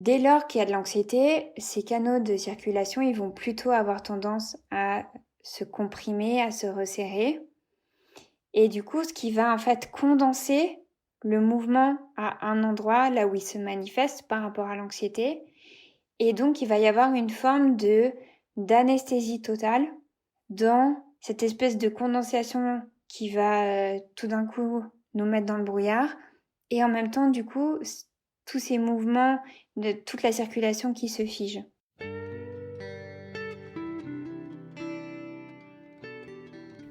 Dès lors qu'il y a de l'anxiété, ces canaux de circulation, ils vont plutôt avoir tendance à se comprimer, à se resserrer. Et du coup, ce qui va en fait condenser le mouvement à un endroit, là où il se manifeste par rapport à l'anxiété. Et donc, il va y avoir une forme d'anesthésie totale dans cette espèce de condensation qui va tout d'un coup nous mettre dans le brouillard. Et en même temps, du coup, tous ces mouvements de toute la circulation qui se fige.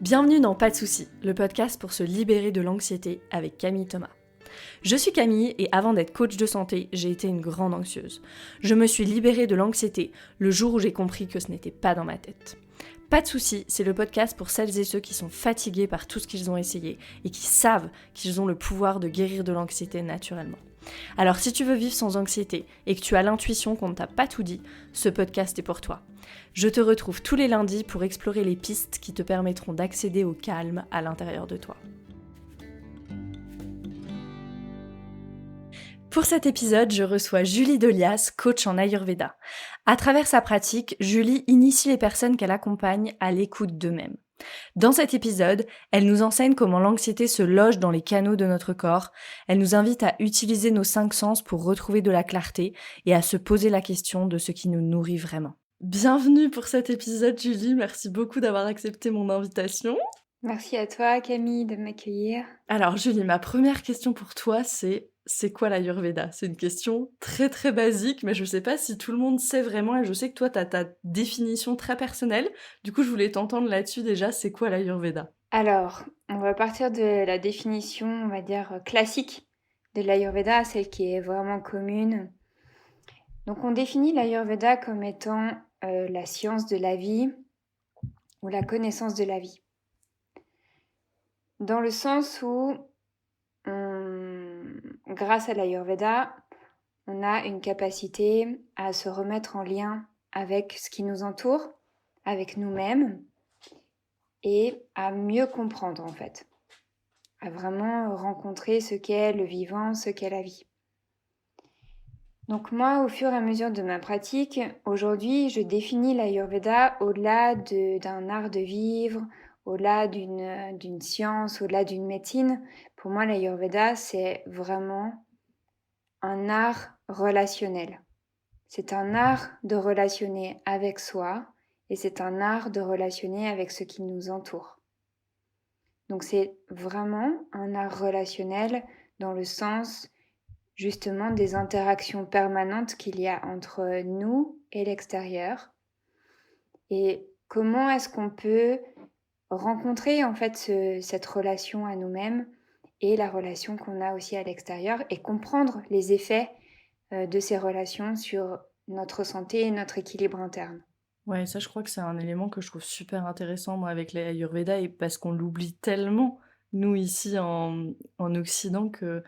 Bienvenue dans Pas de soucis, le podcast pour se libérer de l'anxiété avec Camille Thomas. Je suis Camille et avant d'être coach de santé, j'ai été une grande anxieuse. Je me suis libérée de l'anxiété le jour où j'ai compris que ce n'était pas dans ma tête. Pas de soucis, c'est le podcast pour celles et ceux qui sont fatigués par tout ce qu'ils ont essayé et qui savent qu'ils ont le pouvoir de guérir de l'anxiété naturellement. Alors si tu veux vivre sans anxiété et que tu as l'intuition qu'on ne t'a pas tout dit, ce podcast est pour toi. Je te retrouve tous les lundis pour explorer les pistes qui te permettront d'accéder au calme à l'intérieur de toi. Pour cet épisode, je reçois Julie Delias, coach en Ayurveda. À travers sa pratique, Julie initie les personnes qu'elle accompagne à l'écoute d'eux-mêmes. Dans cet épisode, elle nous enseigne comment l'anxiété se loge dans les canaux de notre corps. Elle nous invite à utiliser nos 5 sens pour retrouver de la clarté et à se poser la question de ce qui nous nourrit vraiment. Bienvenue pour cet épisode, Julie. Merci beaucoup d'avoir accepté mon invitation. Merci à toi, Camille, de m'accueillir. Alors, Julie, ma première question pour toi, c'est quoi l'Ayurveda ? C'est une question très très basique, mais je sais pas si tout le monde sait vraiment, et je sais que toi, tu as ta définition très personnelle. Du coup, je voulais t'entendre là-dessus déjà, c'est quoi l'Ayurveda ? Alors, on va partir de la définition, on va dire, classique de l'Ayurveda, celle qui est vraiment commune. Donc, on définit l'Ayurveda comme étant la science de la vie ou la connaissance de la vie. Dans le sens où, grâce à l'Ayurveda, on a une capacité à se remettre en lien avec ce qui nous entoure, avec nous-mêmes, et à mieux comprendre en fait, à vraiment rencontrer ce qu'est le vivant, ce qu'est la vie. Donc moi, au fur et à mesure de ma pratique, aujourd'hui, je définis l'Ayurveda au-delà d'un art de vivre, au-delà d'une science, au-delà d'une médecine. Pour moi, l'Ayurveda, c'est vraiment un art relationnel. C'est un art de relationner avec soi et c'est un art de relationner avec ce qui nous entoure. Donc c'est vraiment un art relationnel dans le sens justement des interactions permanentes qu'il y a entre nous et l'extérieur. Et comment est-ce qu'on peut rencontrer en fait cette relation à nous-mêmes et la relation qu'on a aussi à l'extérieur et comprendre les effets de ces relations sur notre santé et notre équilibre interne. Ouais, ça, je crois que c'est un élément que je trouve super intéressant, moi, avec l'Ayurveda, et parce qu'on l'oublie tellement, nous, ici, en Occident, que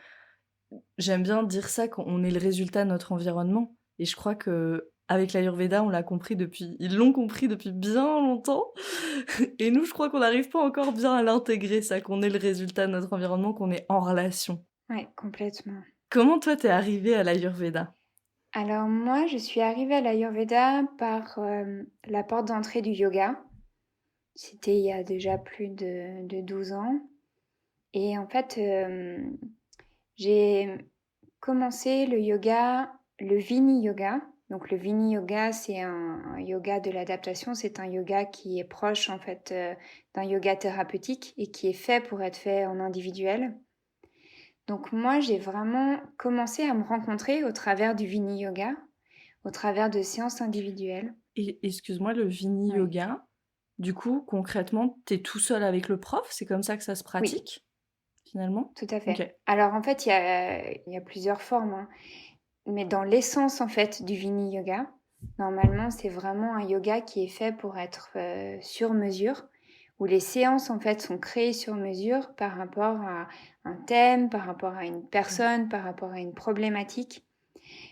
j'aime bien dire ça, qu'on est le résultat de notre environnement. Et je crois que avec l'Ayurveda, ils l'ont compris depuis bien longtemps. Et nous, je crois qu'on n'arrive pas encore bien à l'intégrer, ça, qu'on est le résultat de notre environnement, qu'on est en relation. Oui, complètement. Comment toi, t'es arrivée à l'Ayurveda ? Alors moi, je suis arrivée à l'Ayurveda par la porte d'entrée du yoga. C'était il y a déjà plus de 12 ans. Et en fait, j'ai commencé le yoga, le Vini Yoga. Donc le Vini Yoga, c'est un yoga de l'adaptation. C'est un yoga qui est proche en fait d'un yoga thérapeutique et qui est fait pour être fait en individuel. Donc moi, j'ai vraiment commencé à me rencontrer au travers du Vini Yoga, au travers de séances individuelles. Et excuse-moi, le Vini Oui. Yoga, du coup, concrètement, t'es tout seul avec le prof ? C'est comme ça que ça se Oui, pratique, finalement ? tout à fait. Ok. Alors en fait, il y a plusieurs formes, hein. Mais dans l'essence en fait du Vini Yoga, normalement, c'est vraiment un yoga qui est fait pour être sur mesure, où les séances en fait sont créées sur mesure par rapport à un thème, par rapport à une personne, par rapport à une problématique.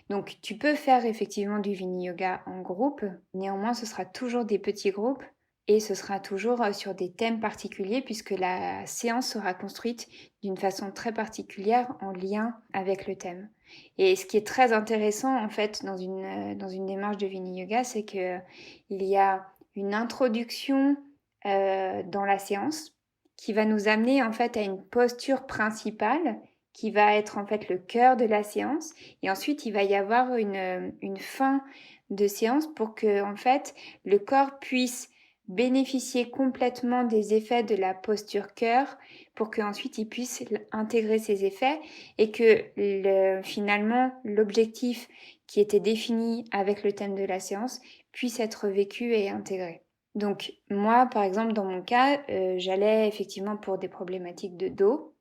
Donc tu peux faire effectivement du Vini Yoga en groupe, néanmoins ce sera toujours des petits groupes et ce sera toujours sur des thèmes particuliers puisque la séance sera construite d'une façon très particulière en lien avec le thème. Et ce qui est très intéressant en fait dans une démarche de Vini-Yoga, c'est qu'il y a une introduction dans la séance qui va nous amener en fait à une posture principale qui va être en fait le cœur de la séance. Et ensuite, il va y avoir une fin de séance pour que en fait le corps puisse bénéficier complètement des effets de la posture cœur pour qu'ensuite il puisse intégrer ces effets et que finalement l'objectif qui était défini avec le thème de la séance puisse être vécu et intégré. Donc moi, par exemple, dans mon cas, j'allais effectivement pour des problématiques de dos.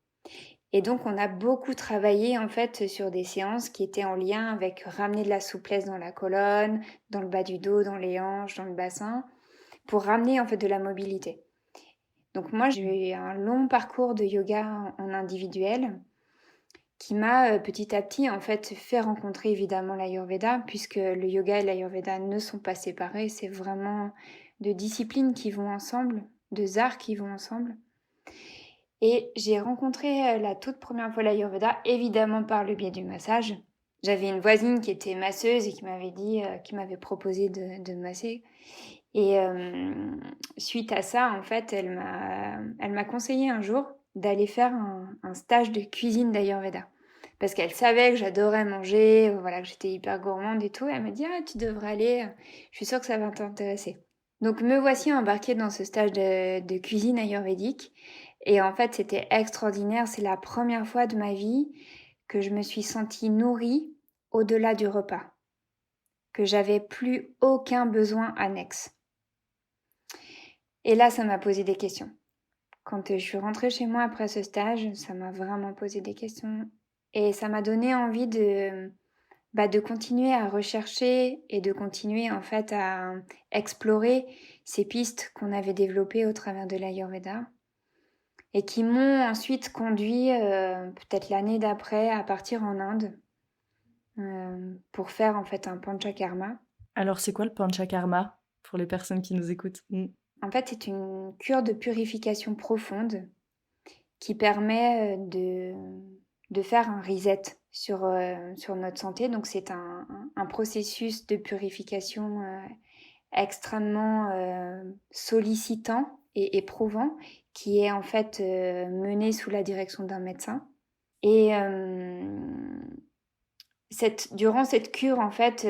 Et donc on a beaucoup travaillé en fait sur des séances qui étaient en lien avec ramener de la souplesse dans la colonne, dans le bas du dos, dans les hanches, dans le bassin, pour ramener en fait de la mobilité. Donc moi j'ai eu un long parcours de yoga en individuel qui m'a petit à petit en fait fait rencontrer évidemment l'Ayurveda, puisque le yoga et l'Ayurveda ne sont pas séparés, c'est vraiment deux disciplines qui vont ensemble, deux arts qui vont ensemble. Et j'ai rencontré la toute première fois l'Ayurveda, évidemment par le biais du massage. J'avais une voisine qui était masseuse et qui m'avait dit, qui m'avait proposé de masser. Et suite à ça, en fait, elle m'a conseillé un jour d'aller faire un stage de cuisine d'Ayurveda. Parce qu'elle savait que j'adorais manger, voilà, que j'étais hyper gourmande et tout. Elle m'a dit, ah, tu devrais aller, je suis sûre que ça va t'intéresser. Donc me voici embarquée dans ce stage de cuisine ayurvédique. Et en fait, c'était extraordinaire. C'est la première fois de ma vie que je me suis sentie nourrie au-delà du repas. Que j'avais plus aucun besoin annexe. Et là, ça m'a posé des questions. Quand je suis rentrée chez moi après ce stage, ça m'a vraiment posé des questions. Et ça m'a donné envie de continuer à rechercher et de continuer en fait à explorer ces pistes qu'on avait développées au travers de l'Ayurveda et qui m'ont ensuite conduit peut-être l'année d'après à partir en Inde pour faire en fait un panchakarma. Alors c'est quoi le panchakarma pour les personnes qui nous écoutent? En fait, c'est une cure de purification profonde qui permet de faire un reset sur notre santé. Donc c'est un processus de purification extrêmement sollicitant et éprouvant qui est en fait mené sous la direction d'un médecin. Et durant cette cure, en fait,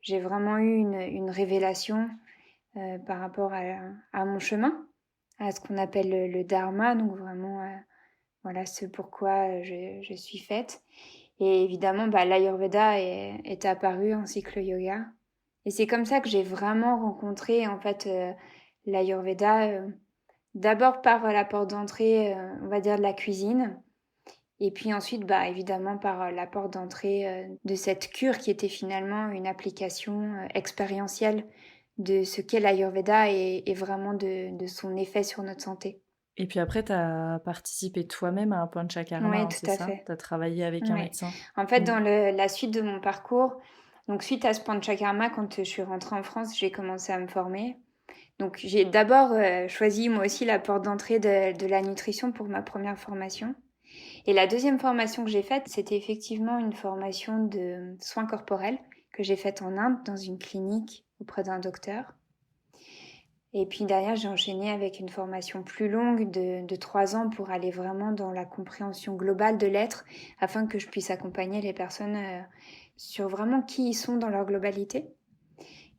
j'ai vraiment eu une révélation par rapport à mon chemin, à ce qu'on appelle le dharma, donc vraiment voilà ce pourquoi je suis faite. Et évidemment, l'Ayurveda est apparu ainsi que le yoga. Et c'est comme ça que j'ai vraiment rencontré en fait l'Ayurveda, d'abord par la porte d'entrée, on va dire, de la cuisine, et puis ensuite, évidemment, par la porte d'entrée de cette cure qui était finalement une application expérientielle de ce qu'est l'Ayurveda et vraiment de son effet sur notre santé. Et puis après, tu as participé toi-même à un panchakarma, Oui, c'est tout à ça? fait. Tu as travaillé avec un Ouais. médecin? En fait, dans la suite de mon parcours, donc suite à ce panchakarma, quand je suis rentrée en France, j'ai commencé à me former. Donc j'ai d'abord choisi moi aussi la porte d'entrée de la nutrition pour ma première formation. Et la deuxième formation que j'ai faite, c'était effectivement une formation de soins corporels que j'ai faite en Inde dans une clinique auprès d'un docteur. Et puis derrière, j'ai enchaîné avec une formation plus longue de 3 ans pour aller vraiment dans la compréhension globale de l'être afin que je puisse accompagner les personnes sur vraiment qui ils sont dans leur globalité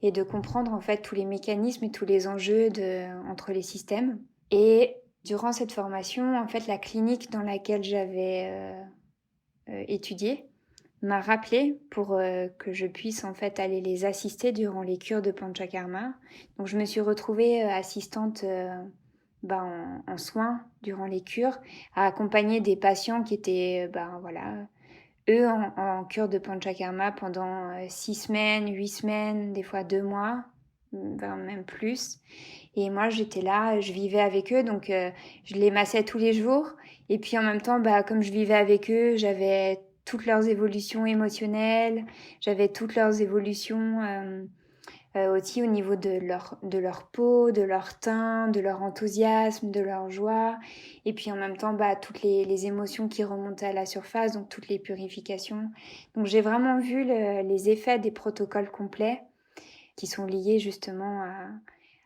et de comprendre en fait tous les mécanismes et tous les enjeux entre les systèmes. Et durant cette formation, en fait, la clinique dans laquelle j'avais étudié m'a rappelé pour que je puisse en fait aller les assister durant les cures de panchakarma. Donc je me suis retrouvée assistante en soins durant les cures, à accompagner des patients qui étaient eux en cure de panchakarma pendant 6 semaines, 8 semaines, des fois 2 mois, même plus. Et moi j'étais là, je vivais avec eux, donc je les massais tous les jours. Et puis en même temps, comme je vivais avec eux, j'avais toutes leurs évolutions émotionnelles, j'avais toutes leurs évolutions aussi au niveau de leur peau, de leur teint, de leur enthousiasme, de leur joie. Et puis en même temps, toutes les émotions qui remontent à la surface, donc toutes les purifications. Donc j'ai vraiment vu les effets des protocoles complets qui sont liés justement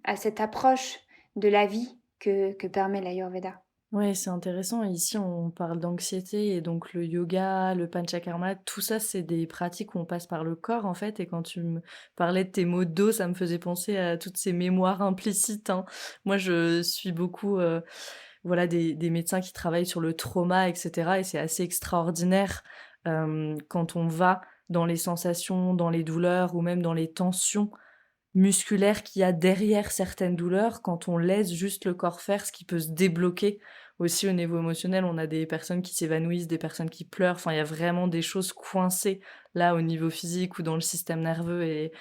à cette approche de la vie que permet l'Ayurveda. Ouais, c'est intéressant. Ici, on parle d'anxiété et donc le yoga, le panchakarma, tout ça, c'est des pratiques où on passe par le corps, en fait. Et quand tu me parlais de tes maux de dos, ça me faisait penser à toutes ces mémoires implicites, hein. Moi, je suis beaucoup, voilà, des médecins qui travaillent sur le trauma, etc. Et c'est assez extraordinaire quand on va dans les sensations, dans les douleurs ou même dans les tensions musculaires qu'il y a derrière certaines douleurs, quand on laisse juste le corps faire, ce qui peut se débloquer. Aussi au niveau émotionnel, on a des personnes qui s'évanouissent, des personnes qui pleurent, enfin il y a vraiment des choses coincées là au niveau physique ou dans le système nerveux et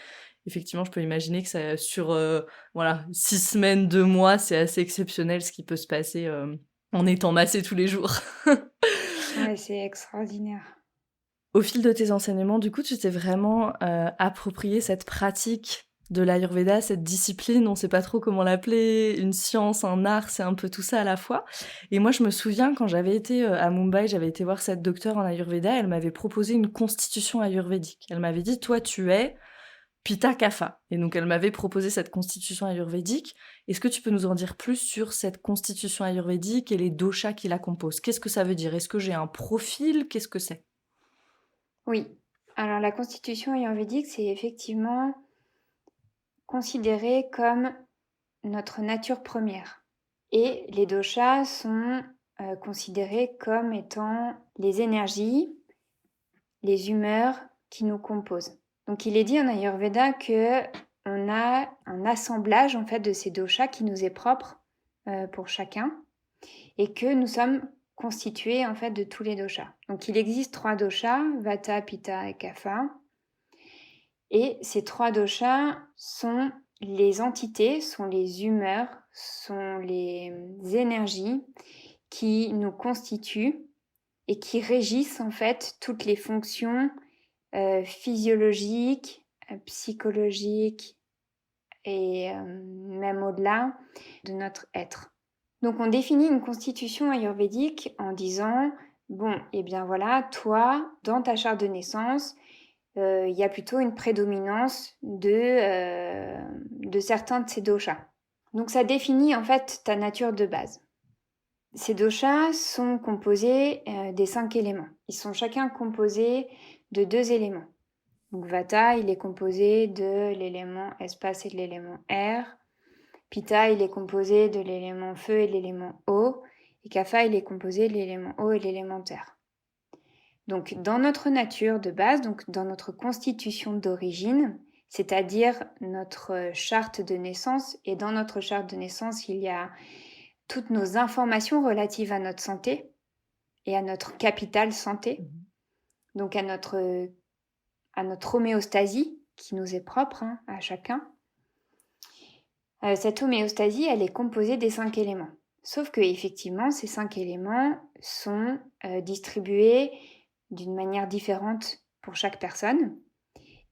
effectivement je peux imaginer que ça, sur voilà 6 semaines, 2 mois, c'est assez exceptionnel ce qui peut se passer en étant massé tous les jours. Ouais, c'est extraordinaire. Au fil de tes enseignements, du coup, tu t'es vraiment approprié cette pratique de l'Ayurveda, cette discipline, on sait pas trop comment l'appeler, une science, un art, c'est un peu tout ça à la fois. Et moi, je me souviens, quand j'avais été à Mumbai, j'avais été voir cette docteure en Ayurveda, elle m'avait proposé une constitution ayurvédique. Elle m'avait dit, toi, tu es Pitta Kapha. Et donc, elle m'avait proposé cette constitution ayurvédique. Est-ce que tu peux nous en dire plus sur cette constitution ayurvédique et les doshas qui la composent? Qu'est-ce que ça veut dire? Est-ce que j'ai un profil? Qu'est-ce que c'est? Oui. Alors la constitution ayurvédique, c'est effectivement considéré comme notre nature première. Et les doshas sont considérés comme étant les énergies, les humeurs qui nous composent. Donc il est dit en Ayurveda que on a un assemblage en fait de ces doshas qui nous est propre pour chacun et que nous sommes constitués en fait de tous les doshas. Donc il existe 3 doshas, Vata, Pitta et Kapha. Et ces 3 doshas sont les entités, sont les humeurs, sont les énergies qui nous constituent et qui régissent en fait toutes les fonctions physiologiques, psychologiques et même au-delà de notre être. Donc on définit une constitution ayurvédique en disant, bon, eh bien voilà, toi, dans ta charte de naissance, il y a plutôt une prédominance de certains de ces doshas. Donc ça définit en fait ta nature de base. Ces doshas sont composés des 5 éléments. Ils sont chacun composés de 2 éléments. Donc Vata, il est composé de l'élément espace et de l'élément air. Pitta, il est composé de l'élément feu et de l'élément eau. Et Kapha, il est composé de l'élément eau et de l'élément terre. Donc dans notre nature de base, donc dans notre constitution d'origine, c'est-à-dire notre charte de naissance, et dans notre charte de naissance, il y a toutes nos informations relatives à notre santé et à notre capital santé, donc à notre homéostasie qui nous est propre à chacun. Cette homéostasie, elle est composée des 5 éléments. Sauf que effectivement, ces 5 éléments sont distribués d'une manière différente pour chaque personne.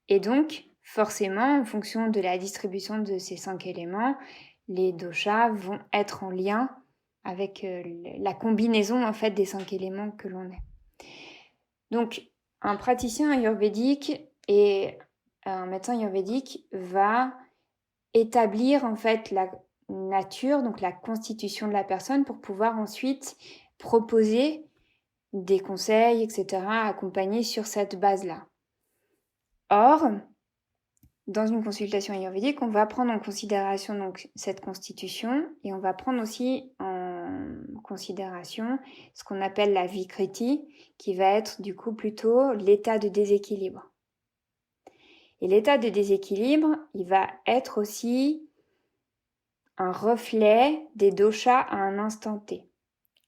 Et donc, forcément, en fonction de la distribution de ces 5 éléments, les doshas vont être en lien avec la combinaison en fait des 5 éléments que l'on est. Donc, un praticien ayurvédique et un médecin ayurvédique va établir en fait la nature, donc la constitution de la personne pour pouvoir ensuite proposer des conseils, etc., accompagnés sur cette base-là. Or, dans une consultation ayurvédique, on va prendre en considération donc cette constitution et on va prendre aussi en considération ce qu'on appelle la vikriti, qui va être du coup plutôt l'état de déséquilibre. Et l'état de déséquilibre, il va être aussi un reflet des doshas à un instant T.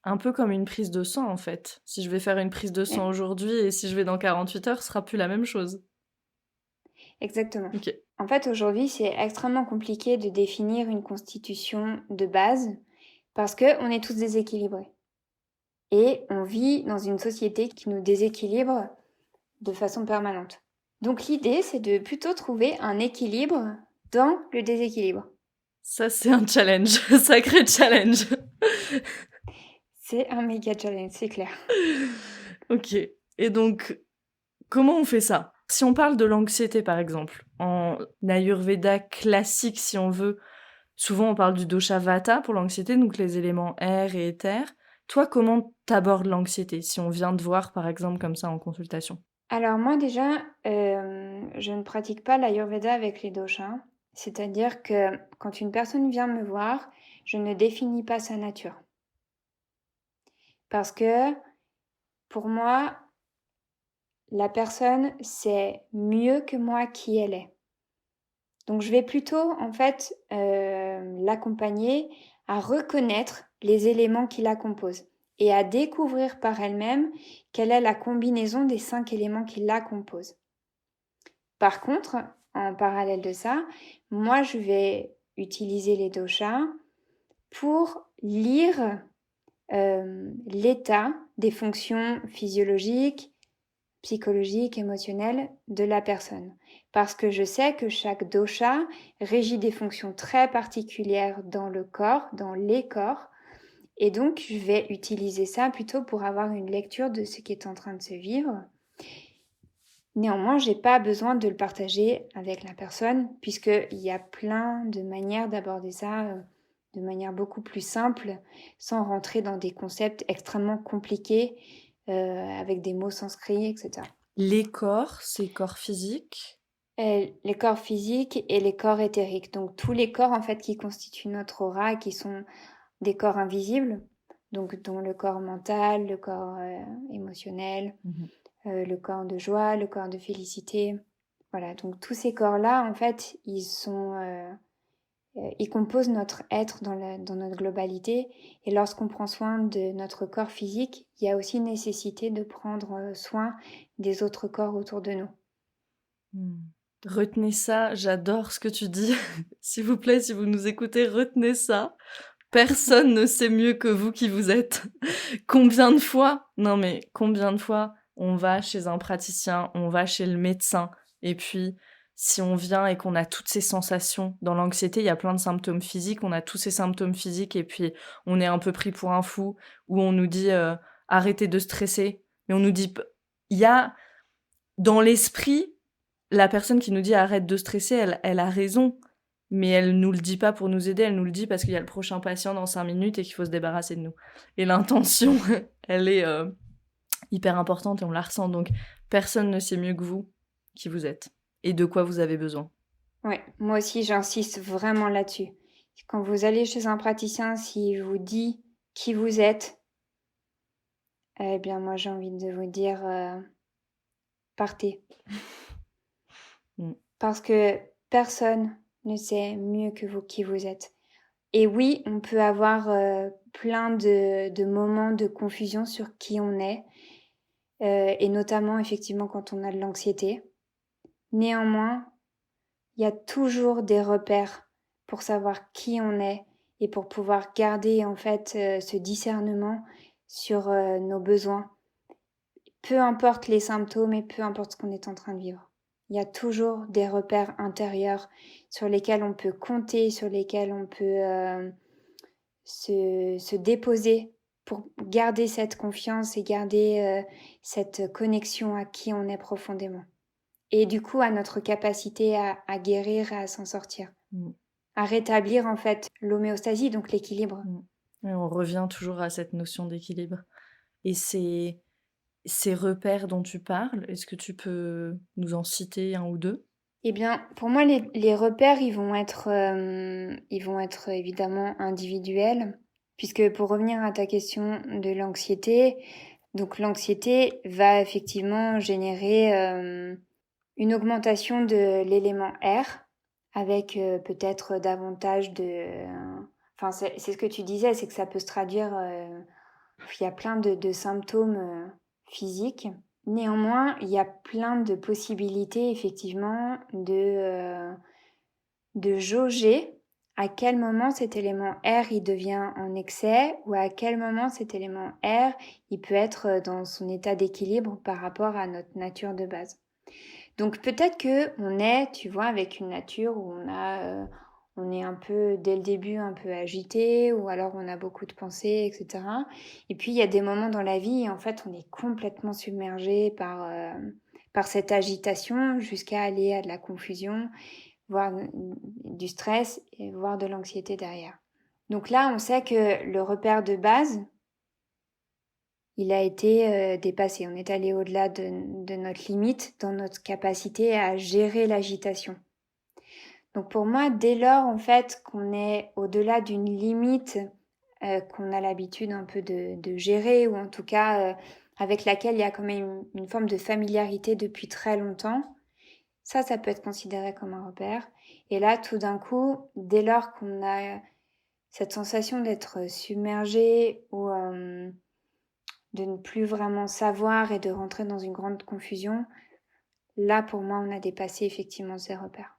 Un peu comme une prise de sang, en fait. Si je vais faire une prise de sang aujourd'hui et si je vais dans 48 heures, ce sera plus la même chose. Exactement. Ok. En fait, aujourd'hui, c'est extrêmement compliqué de définir une constitution de base parce qu'on est tous déséquilibrés. Et on vit dans une société qui nous déséquilibre de façon permanente. Donc l'idée, c'est de plutôt trouver un équilibre dans le déséquilibre. Ça, c'est un challenge, sacré challenge. C'est un méga challenge, c'est clair. Ok. Et donc, comment on fait ça? Si on parle de l'anxiété, par exemple, en Ayurveda classique, si on veut, souvent on parle du dosha vata pour l'anxiété, donc les éléments air et éther. Toi, comment t'abordes l'anxiété, si on vient te voir, par exemple, comme ça en consultation? Alors moi déjà, je ne pratique pas l'Ayurveda avec les doshas. C'est-à-dire que quand une personne vient me voir, je ne définis pas sa nature. Parce que pour moi, la personne sait mieux que moi qui elle est. Donc je vais plutôt en fait l'accompagner à reconnaître les éléments qui la composent et à découvrir par elle-même quelle est la combinaison des 5 éléments qui la composent. Par contre, en parallèle de ça, moi je vais utiliser les doshas pour lire l'état des fonctions physiologiques, psychologiques, émotionnelles de la personne. Parce que je sais que chaque dosha régit des fonctions très particulières dans le corps, dans les corps. Et donc, je vais utiliser ça plutôt pour avoir une lecture de ce qui est en train de se vivre. Néanmoins, j'ai pas besoin de le partager avec la personne, puisqu'il y a plein de manières d'aborder ça de manière beaucoup plus simple, sans rentrer dans des concepts extrêmement compliqués, avec des mots sanscrits, etc. Les corps, c'est corps physique. Les corps physiques et les corps éthériques. Donc tous les corps en fait qui constituent notre aura, qui sont des corps invisibles, donc dont le corps mental, le corps émotionnel, le corps de joie, le corps de félicité. Voilà, donc tous ces corps-là, en fait, ils composent notre être dans notre globalité. Et lorsqu'on prend soin de notre corps physique, il y a aussi nécessité de prendre soin des autres corps autour de nous. Retenez ça, j'adore ce que tu dis. S'il vous plaît, si vous nous écoutez, retenez ça. Personne ne sait mieux que vous qui vous êtes. Combien de fois on va chez un praticien, on va chez le médecin, et puis si on vient et qu'on a toutes ces sensations, dans l'anxiété, il y a plein de symptômes physiques, on a tous ces symptômes physiques, et puis on est un peu pris pour un fou, ou on nous dit arrêtez de stresser, mais on nous dit, il y a dans l'esprit, la personne qui nous dit arrête de stresser, elle a raison. Mais elle nous le dit pas pour nous aider, elle nous le dit parce qu'il y a le prochain patient dans 5 minutes et qu'il faut se débarrasser de nous. Et l'intention, elle est hyper importante et on la ressent. Donc, personne ne sait mieux que vous qui vous êtes et de quoi vous avez besoin. Oui, moi aussi, j'insiste vraiment là-dessus. Quand vous allez chez un praticien, s'il vous dit qui vous êtes, eh bien, moi, j'ai envie de vous dire, partez. Parce que personne ne sait mieux que vous qui vous êtes. Et oui, on peut avoir plein de moments de confusion sur qui on est, et notamment effectivement quand on a de l'anxiété. Néanmoins, il y a toujours des repères pour savoir qui on est et pour pouvoir garder en fait ce discernement sur nos besoins. Peu importe les symptômes et peu importe ce qu'on est en train de vivre. Il y a toujours des repères intérieurs sur lesquels on peut compter, sur lesquels on peut se déposer pour garder cette confiance et garder cette connexion à qui on est profondément. Et du coup, à notre capacité à guérir et à s'en sortir. À rétablir en fait l'homéostasie, donc l'équilibre. Et on revient toujours à cette notion d'équilibre. Et ces repères dont tu parles, est-ce que tu peux nous en citer un ou deux ? Eh bien, pour moi, les repères, ils vont être évidemment individuels, puisque pour revenir à ta question de l'anxiété, donc l'anxiété va effectivement générer une augmentation de l'élément R, avec peut-être davantage de... Enfin, c'est ce que tu disais, c'est que ça peut se traduire... il y a plein de symptômes physiques. Néanmoins, il y a plein de possibilités, effectivement, de jauger à quel moment cet élément R il devient en excès ou à quel moment cet élément R il peut être dans son état d'équilibre par rapport à notre nature de base. Donc peut-être que on est, tu vois, avec une nature où on est un peu, dès le début, un peu agité, ou alors on a beaucoup de pensées, etc. Et puis il y a des moments dans la vie, en fait, on est complètement submergé par cette agitation jusqu'à aller à de la confusion, voire du stress, et voire de l'anxiété derrière. Donc là, on sait que le repère de base, il a été dépassé. On est allé au-delà de notre limite dans notre capacité à gérer l'agitation. Donc pour moi, dès lors en fait qu'on est au-delà d'une limite qu'on a l'habitude un peu de gérer, ou en tout cas avec laquelle il y a quand même une forme de familiarité depuis très longtemps, ça peut être considéré comme un repère. Et là, tout d'un coup, dès lors qu'on a cette sensation d'être submergé ou de ne plus vraiment savoir et de rentrer dans une grande confusion, là, pour moi, on a dépassé effectivement ces repères.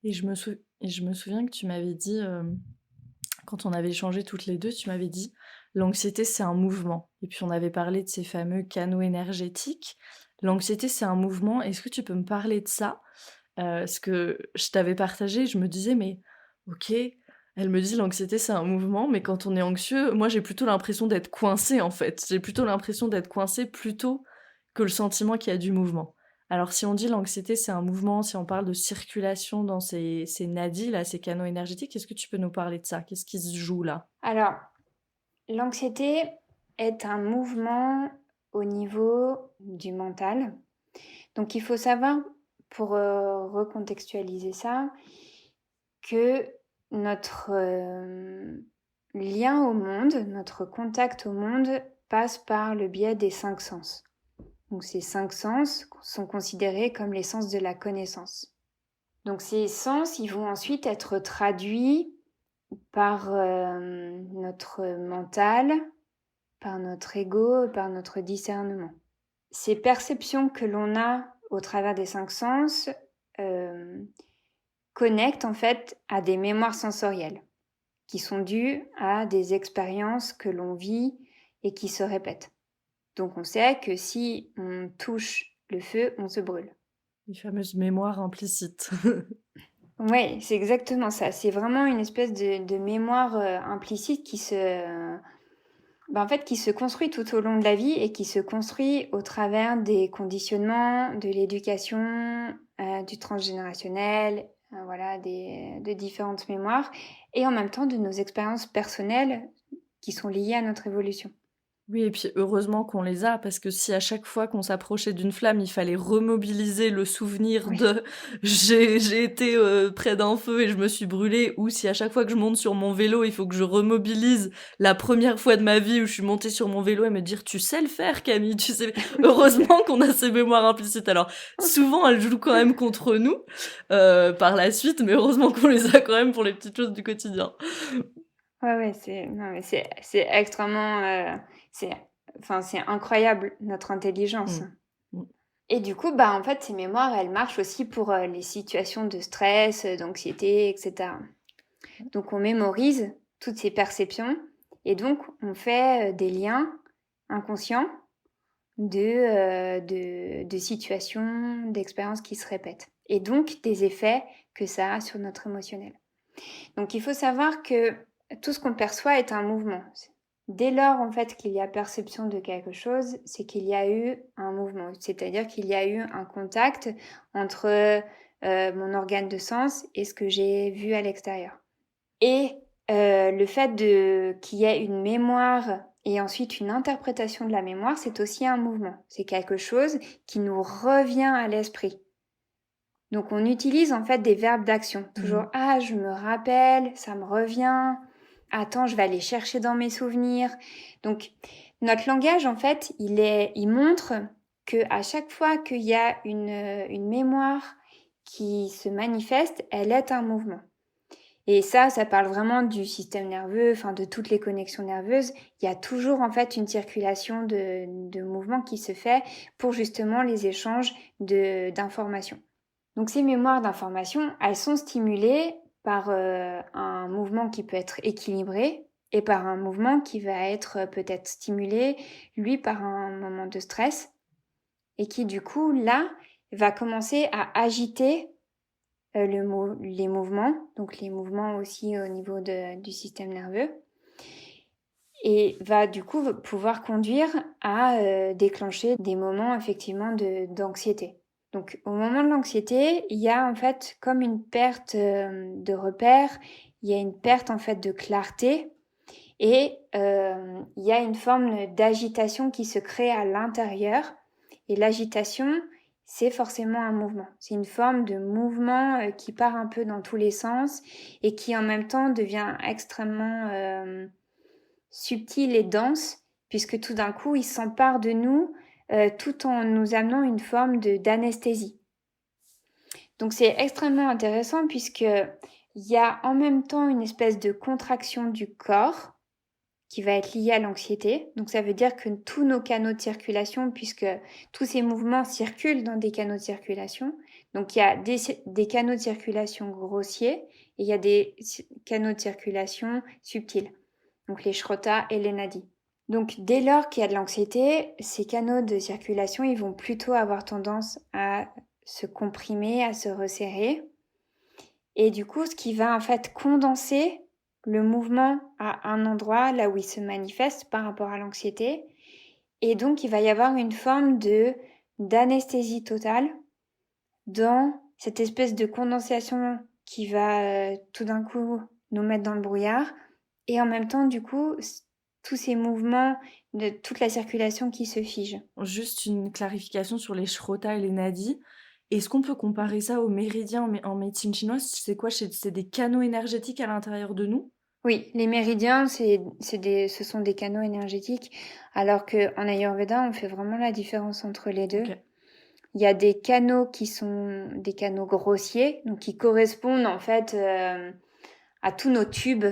Et je me souviens que tu m'avais dit, quand on avait échangé toutes les deux, tu m'avais dit: «L'anxiété, c'est un mouvement» et puis on avait parlé de ces fameux canaux énergétiques. L'anxiété, c'est un mouvement. Est-ce que tu peux me parler de ça? Ce que je t'avais partagé, je me disais: «Mais OK, elle me dit l'anxiété, c'est un mouvement, mais quand on est anxieux, moi, j'ai plutôt l'impression d'être coincée, en fait. J'ai plutôt l'impression d'être coincée plutôt que le sentiment qu'il y a du mouvement». Alors si on dit l'anxiété, c'est un mouvement, si on parle de circulation dans ces nadis là, ces canaux énergétiques, est-ce que tu peux nous parler de ça? Qu'est-ce qui se joue là? Alors, l'anxiété est un mouvement au niveau du mental. Donc, il faut savoir, pour recontextualiser ça, que notre lien au monde, notre contact au monde passe par le biais des 5 sens. Donc ces 5 sens sont considérés comme les sens de la connaissance. Donc ces sens, ils vont ensuite être traduits par notre mental, par notre ego, par notre discernement. Ces perceptions que l'on a au travers des 5 sens connectent en fait à des mémoires sensorielles qui sont dues à des expériences que l'on vit et qui se répètent. Donc on sait que si on touche le feu, on se brûle. Les fameuses mémoires implicites. Oui, c'est exactement ça. C'est vraiment une espèce de mémoire implicite en fait, qui se construit tout au long de la vie et qui se construit au travers des conditionnements, de l'éducation, du transgénérationnel, voilà, de différentes mémoires, et en même temps de nos expériences personnelles qui sont liées à notre évolution. Oui, et puis heureusement qu'on les a, parce que si à chaque fois qu'on s'approchait d'une flamme, il fallait remobiliser le souvenir Oui. de j'ai été près d'un feu et je me suis brûlée, ou si à chaque fois que je monte sur mon vélo, il faut que je remobilise la première fois de ma vie où je suis montée sur mon vélo et me dire tu sais le faire Camille, tu sais. Heureusement qu'on a ces mémoires implicites. Alors souvent elles jouent quand même contre nous par la suite, mais heureusement qu'on les a quand même pour les petites choses du quotidien. Ouais, c'est extrêmement, c'est, c'est incroyable notre intelligence. Mm. Et du coup, bah en fait, ces mémoires, elles marchent aussi pour les situations de stress, d'anxiété, etc. Donc on mémorise toutes ces perceptions et donc on fait des liens inconscients de situations, d'expériences qui se répètent. Et donc des effets que ça a sur notre émotionnel. Donc il faut savoir que tout ce qu'on perçoit est un mouvement. Dès lors en fait qu'il y a perception de quelque chose, c'est qu'il y a eu un mouvement, c'est-à-dire qu'il y a eu un contact entre mon organe de sens et ce que j'ai vu à l'extérieur. Et le fait qu'il y ait une mémoire et ensuite une interprétation de la mémoire, c'est aussi un mouvement. C'est quelque chose qui nous revient à l'esprit. Donc on utilise en fait des verbes d'action. Toujours ah, je me rappelle, ça me revient. Attends, je vais aller chercher dans mes souvenirs. Donc notre langage en fait, il montre que à chaque fois qu'il y a une mémoire qui se manifeste, elle est un mouvement. Et ça parle vraiment du système nerveux, enfin de toutes les connexions nerveuses. Il y a toujours en fait une circulation de mouvements qui se fait pour justement les échanges d'informations. Donc ces mémoires d'information, elles sont stimulées par un mouvement qui peut être équilibré et par un mouvement qui va être peut-être stimulé, lui, par un moment de stress et qui du coup, là, va commencer à agiter les mouvements, donc les mouvements aussi au niveau du système nerveux, et va du coup pouvoir conduire à déclencher des moments effectivement d'anxiété. Donc au moment de l'anxiété, il y a en fait comme une perte de repère, il y a une perte en fait de clarté et il y a une forme d'agitation qui se crée à l'intérieur. Et l'agitation, c'est forcément un mouvement. C'est une forme de mouvement qui part un peu dans tous les sens et qui en même temps devient extrêmement subtil et dense, puisque tout d'un coup, il s'empare de nous tout en nous amenant une forme d'anesthésie. Donc c'est extrêmement intéressant puisque il y a en même temps une espèce de contraction du corps qui va être liée à l'anxiété. Donc ça veut dire que tous nos canaux de circulation, puisque tous ces mouvements circulent dans des canaux de circulation, donc il y a des canaux de circulation grossiers et il y a des canaux de circulation subtils, donc les schrota et les nadis. Donc dès lors qu'il y a de l'anxiété, ces canaux de circulation, ils vont plutôt avoir tendance à se comprimer, à se resserrer. Et du coup, ce qui va en fait condenser le mouvement à un endroit là où il se manifeste par rapport à l'anxiété. Et donc, il va y avoir une forme d'anesthésie totale dans cette espèce de condensation qui va tout d'un coup nous mettre dans le brouillard. Et en même temps, du coup, tous ces mouvements de toute la circulation qui se fige. Juste une clarification sur les schrota et les nadis. Est-ce qu'on peut comparer ça aux méridiens en médecine chinoise? C'est quoi? C'est des canaux énergétiques à l'intérieur de nous? Oui, les méridiens, ce sont des canaux énergétiques, alors qu'en Ayurveda, on fait vraiment la différence entre les deux. Ok. Il y a des canaux qui sont des canaux grossiers, donc qui correspondent en fait à tous nos tubes,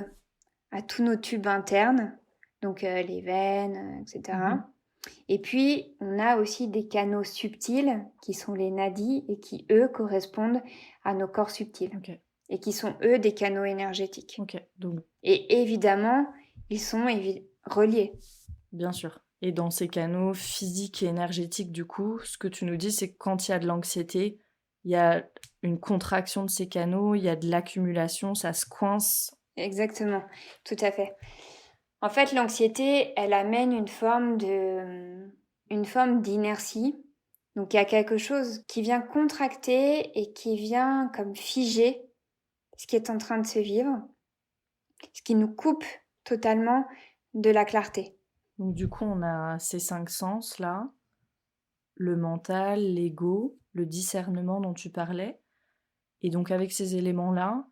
internes, donc les veines, etc. Et puis, on a aussi des canaux subtils qui sont les nadis et qui, eux, correspondent à nos corps subtils. Ok. Et qui sont, eux, des canaux énergétiques. Ok. Donc, Et évidemment, ils sont reliés. bien sûr. Et dans ces canaux physiques et énergétiques, du coup, ce que tu nous dis, c'est que quand il y a de l'anxiété, il y a une contraction de ces canaux, il y a de l'accumulation, ça se coince. Exactement, tout à fait. En fait, l'anxiété, elle amène une forme d'inertie. Donc, il y a quelque chose qui vient contracter et qui vient comme figer ce qui est en train de se vivre, ce qui nous coupe totalement de la clarté. Donc, du coup, on a ces 5 sens-là, le mental, l'ego, le discernement dont tu parlais. Et donc, avec ces éléments-là,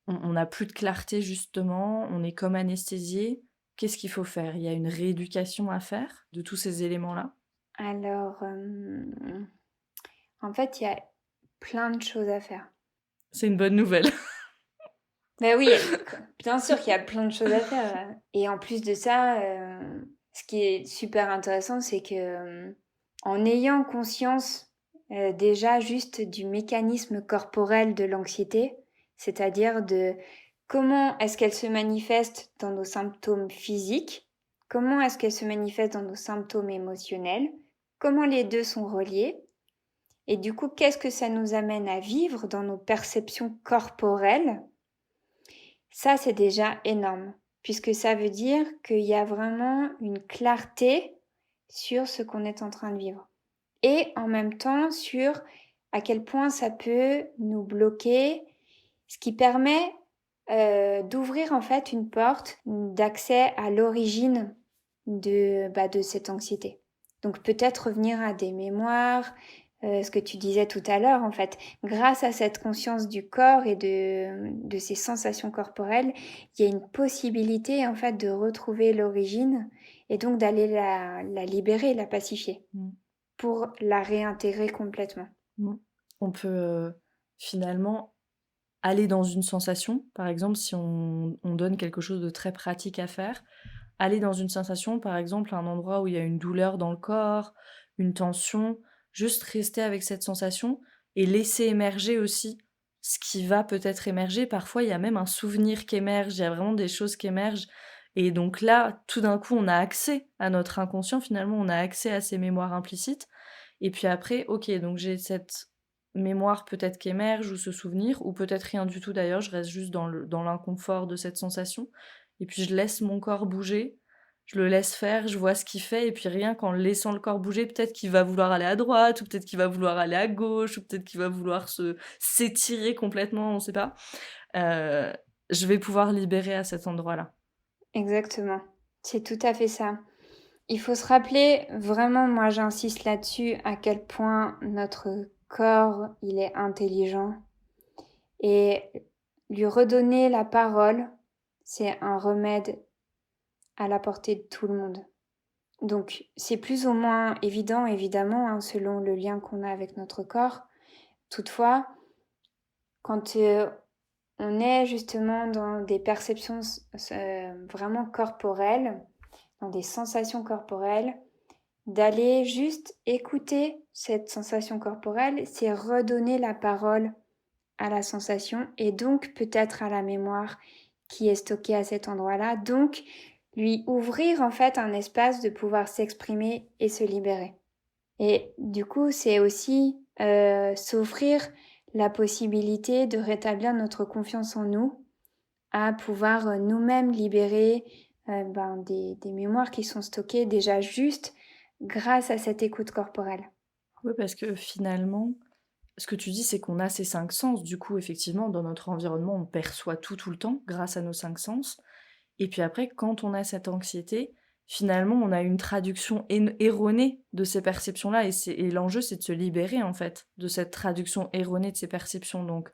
on n'a plus de clarté, justement, on est comme anesthésié. Qu'est-ce qu'il faut faire? Il y a une rééducation à faire de tous ces éléments-là? Alors, en fait, il y a plein de choses à faire. C'est une bonne nouvelle. Ben oui, bien sûr qu'il y a plein de choses à faire. Et en plus de ça, ce qui est super intéressant, c'est que en ayant conscience déjà juste du mécanisme corporel de l'anxiété, c'est-à-dire de comment est-ce qu'elle se manifeste dans nos symptômes physiques, comment est-ce qu'elle se manifeste dans nos symptômes émotionnels, comment les deux sont reliés, et du coup, qu'est-ce que ça nous amène à vivre dans nos perceptions corporelles. Ça, c'est déjà énorme, puisque ça veut dire qu'il y a vraiment une clarté sur ce qu'on est en train de vivre. Et en même temps sur à quel point ça peut nous bloquer, ce qui permet d'ouvrir en fait une porte d'accès à l'origine de cette anxiété. Donc peut-être revenir à des mémoires, ce que tu disais tout à l'heure, en fait, grâce à cette conscience du corps et de ces sensations corporelles, il y a une possibilité, en fait, de retrouver l'origine et donc d'aller la libérer, la pacifier, pour la réintégrer complètement. On peut finalement aller dans une sensation, par exemple, si on donne quelque chose de très pratique à faire, aller dans une sensation, par exemple, à un endroit où il y a une douleur dans le corps, une tension, juste rester avec cette sensation et laisser émerger aussi ce qui va peut-être émerger. Parfois, il y a même un souvenir qui émerge, il y a vraiment des choses qui émergent. Et donc là, tout d'un coup, on a accès à notre inconscient, finalement, on a accès à ces mémoires implicites. Et puis après, ok, donc j'ai cette mémoire peut-être qui émerge ou ce souvenir, ou peut-être rien du tout d'ailleurs, je reste juste dans l'inconfort de cette sensation, et puis je laisse mon corps bouger, je le laisse faire, je vois ce qu'il fait, et puis rien qu'en laissant le corps bouger, peut-être qu'il va vouloir aller à droite, ou peut-être qu'il va vouloir aller à gauche, ou peut-être qu'il va vouloir s'étirer complètement, on sait pas. Je vais pouvoir libérer à cet endroit-là. Exactement. C'est tout à fait ça. Il faut se rappeler, vraiment, moi j'insiste là-dessus, à quel point notre corps, il est intelligent. Et lui redonner la parole, c'est un remède à la portée de tout le monde. Donc c'est plus ou moins évident, évidemment, hein, selon le lien qu'on a avec notre corps. Toutefois, quand on est justement dans des perceptions vraiment corporelles, dans des sensations corporelles, d'aller juste écouter cette sensation corporelle, c'est redonner la parole à la sensation et donc peut-être à la mémoire qui est stockée à cet endroit-là. Donc lui ouvrir en fait un espace de pouvoir s'exprimer et se libérer. Et du coup, c'est aussi s'offrir la possibilité de rétablir notre confiance en nous, à pouvoir nous-mêmes libérer des mémoires qui sont stockées déjà juste grâce à cette écoute corporelle. Oui, parce que finalement, ce que tu dis, c'est qu'on a ces 5 sens. Du coup, effectivement, dans notre environnement, on perçoit tout le temps grâce à nos 5 sens. Et puis après, quand on a cette anxiété, finalement, on a une traduction erronée de ces perceptions-là. Et l'enjeu, c'est de se libérer, en fait, de cette traduction erronée de ces perceptions. Donc,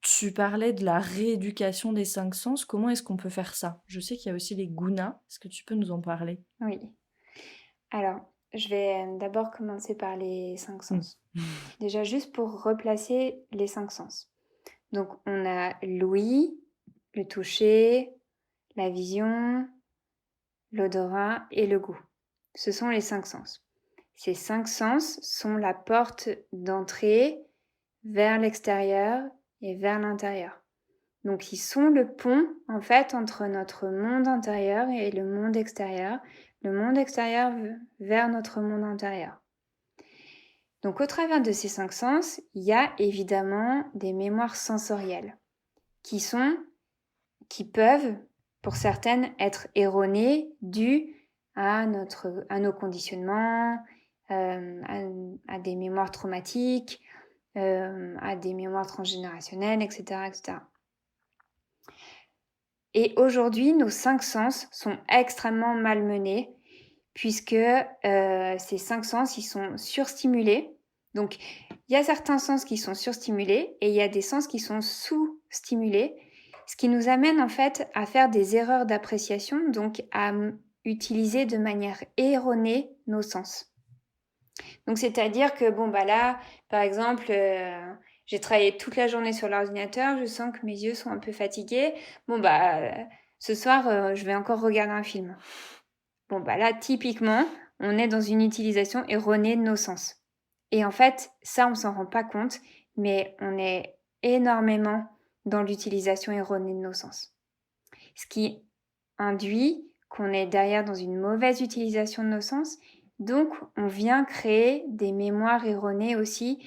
tu parlais de la rééducation des 5 sens. Comment est-ce qu'on peut faire ça? Je sais qu'il y a aussi les gunas. Est-ce que tu peux nous en parler? Oui. Alors, je vais d'abord commencer par les 5 sens. Déjà, juste pour replacer les 5 sens. Donc, on a l'ouïe, le toucher, la vision, l'odorat et le goût. Ce sont les 5 sens. Ces 5 sens sont la porte d'entrée vers l'extérieur et vers l'intérieur. Donc ils sont le pont en fait entre notre monde intérieur et le monde extérieur vers notre monde intérieur. Donc au travers de ces 5 sens, il y a évidemment des mémoires sensorielles qui peuvent pour certaines être erronées dues à nos conditionnements, à des mémoires traumatiques, à des mémoires transgénérationnelles, etc., etc. Et aujourd'hui, nos 5 sens sont extrêmement malmenés puisque ces 5 sens, ils sont surstimulés. Donc, il y a certains sens qui sont surstimulés et il y a des sens qui sont sous-stimulés, ce qui nous amène en fait à faire des erreurs d'appréciation, donc à utiliser de manière erronée nos sens. Donc, c'est-à-dire que, bon, bah là, par exemple, j'ai travaillé toute la journée sur l'ordinateur, je sens que mes yeux sont un peu fatigués. Bon, bah, ce soir, je vais encore regarder un film. Bon, bah là, typiquement, on est dans une utilisation erronée de nos sens. Et en fait, ça, on s'en rend pas compte, mais on est énormément dans l'utilisation erronée de nos sens. Ce qui induit qu'on est derrière dans une mauvaise utilisation de nos sens. Donc, on vient créer des mémoires erronées aussi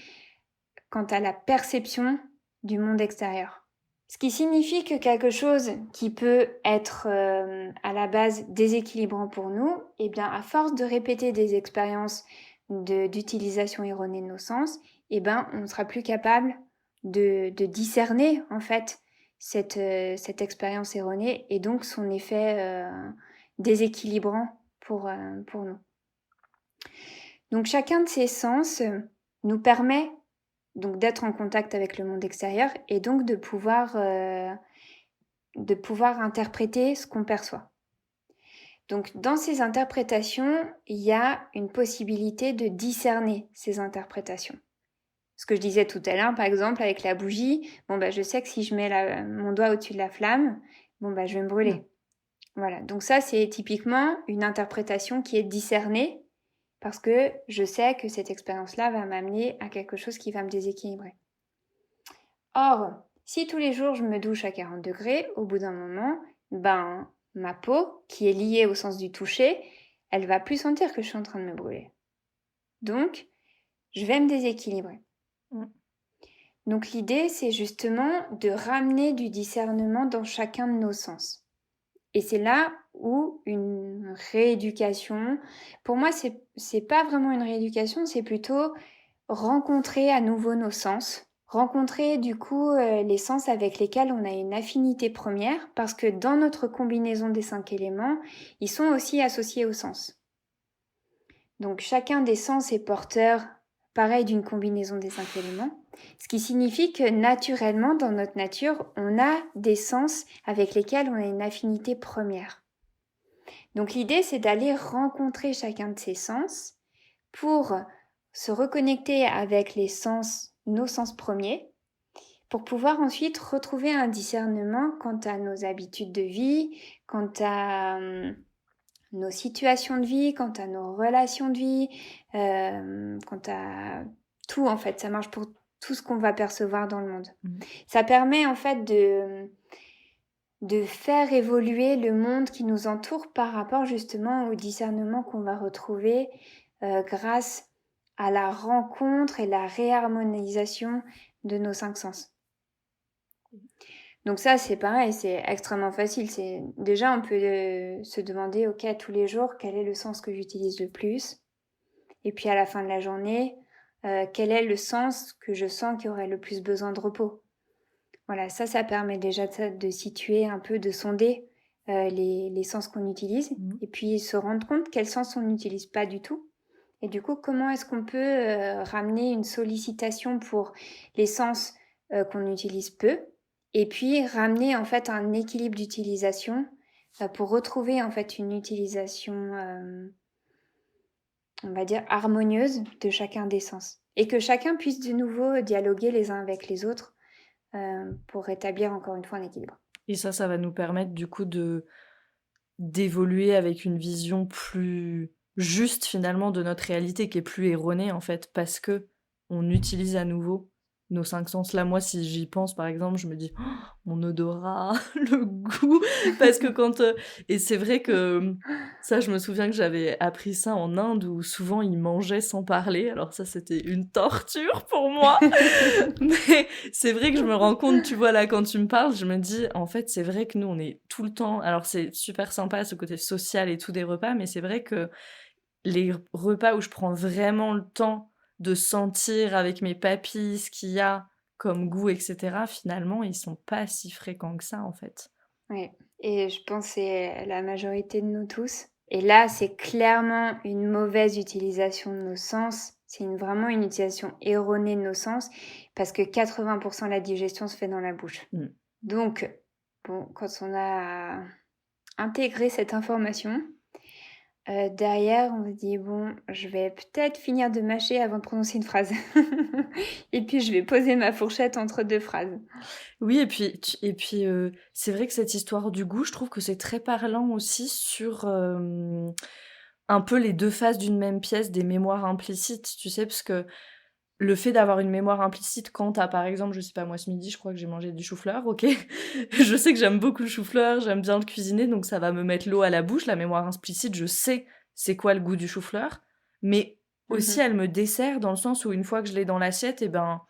quant à la perception du monde extérieur. Ce qui signifie que quelque chose qui peut être à la base déséquilibrant pour nous, eh bien, à force de répéter des expériences d'utilisation erronée de nos sens, eh ben, on ne sera plus capable de discerner en fait cette expérience erronée et donc son effet déséquilibrant pour nous. Donc chacun de ces sens nous permet donc d'être en contact avec le monde extérieur et donc de pouvoir interpréter ce qu'on perçoit. Donc dans ces interprétations, il y a une possibilité de discerner ces interprétations. Ce que je disais tout à l'heure, par exemple, avec la bougie, bon bah je sais que si je mets mon doigt au-dessus de la flamme, bon bah je vais me brûler. Voilà, donc ça c'est typiquement une interprétation qui est discernée parce que je sais que cette expérience-là va m'amener à quelque chose qui va me déséquilibrer. Or, si tous les jours je me douche à 40 degrés, au bout d'un moment, ben ma peau, qui est liée au sens du toucher, elle va plus sentir que je suis en train de me brûler. Donc, je vais me déséquilibrer. Mm. Donc l'idée, c'est justement de ramener du discernement dans chacun de nos sens. Et c'est là où une rééducation, pour moi, c'est pas vraiment une rééducation, c'est plutôt rencontrer à nouveau nos sens, rencontrer du coup les sens avec lesquels on a une affinité première, parce que dans notre combinaison des 5 éléments, ils sont aussi associés aux sens. Donc chacun des sens est porteur, pareil, d'une combinaison des 5 éléments, ce qui signifie que naturellement, dans notre nature, on a des sens avec lesquels on a une affinité première. Donc l'idée, c'est d'aller rencontrer chacun de ces sens pour se reconnecter avec les sens, nos sens premiers, pour pouvoir ensuite retrouver un discernement quant à nos habitudes de vie, quant à nos situations de vie, quant à nos relations de vie, quant à tout en fait. Ça marche pour tout ce qu'on va percevoir dans le monde. Ça permet en fait de faire évoluer le monde qui nous entoure par rapport justement au discernement qu'on va retrouver grâce à la rencontre et la réharmonisation de nos 5 sens. Donc ça, c'est pareil, c'est extrêmement facile. Déjà, on peut se demander, ok, tous les jours, quel est le sens que j'utilise le plus? Et puis à la fin de la journée, quel est le sens que je sens qui aurait le plus besoin de repos? Voilà, ça permet déjà de situer un peu, de sonder les sens qu'on utilise, et puis se rendre compte quels sens on n'utilise pas du tout. Et du coup, comment est-ce qu'on peut ramener une sollicitation pour les sens qu'on utilise peu, et puis ramener en fait un équilibre d'utilisation pour retrouver en fait une utilisation, on va dire, harmonieuse de chacun des sens. Et que chacun puisse de nouveau dialoguer les uns avec les autres pour rétablir encore une fois un équilibre. Et ça va nous permettre du coup d'évoluer avec une vision plus juste finalement de notre réalité, qui est plus erronée en fait, parce que on utilise à nouveau nos 5 sens. Là, moi, si j'y pense, par exemple, je me dis: «Oh, mon odorat, le goût», parce que quand, et c'est vrai que, ça, je me souviens que j'avais appris ça en Inde où souvent ils mangeaient sans parler. Alors ça, c'était une torture pour moi. Mais c'est vrai que je me rends compte, tu vois, là, quand tu me parles, je me dis, en fait, c'est vrai que nous, on est tout le temps... Alors, c'est super sympa, ce côté social et tout des repas, mais c'est vrai que les repas où je prends vraiment le temps de sentir avec mes papilles ce qu'il y a comme goût, etc., finalement, ils sont pas si fréquents que ça, en fait. Oui, et je pense que c'est la majorité de nous tous. Et là, c'est clairement une mauvaise utilisation de nos sens. C'est vraiment une utilisation erronée de nos sens parce que 80% de la digestion se fait dans la bouche. Donc, bon, quand on a intégré cette information, derrière, on se dit, bon, je vais peut-être finir de mâcher avant de prononcer une phrase. Et puis, je vais poser ma fourchette entre deux phrases. Oui, et puis, c'est vrai que cette histoire du goût, je trouve que c'est très parlant aussi sur un peu les deux faces d'une même pièce des mémoires implicites, tu sais, parce que le fait d'avoir une mémoire implicite quand t'as, par exemple, je sais pas, moi ce midi, je crois que j'ai mangé du chou-fleur, ok. Je sais que j'aime beaucoup le chou-fleur, j'aime bien le cuisiner, donc ça va me mettre l'eau à la bouche. La mémoire implicite, je sais c'est quoi le goût du chou-fleur, mais aussi elle me dessert dans le sens où une fois que je l'ai dans l'assiette, et ben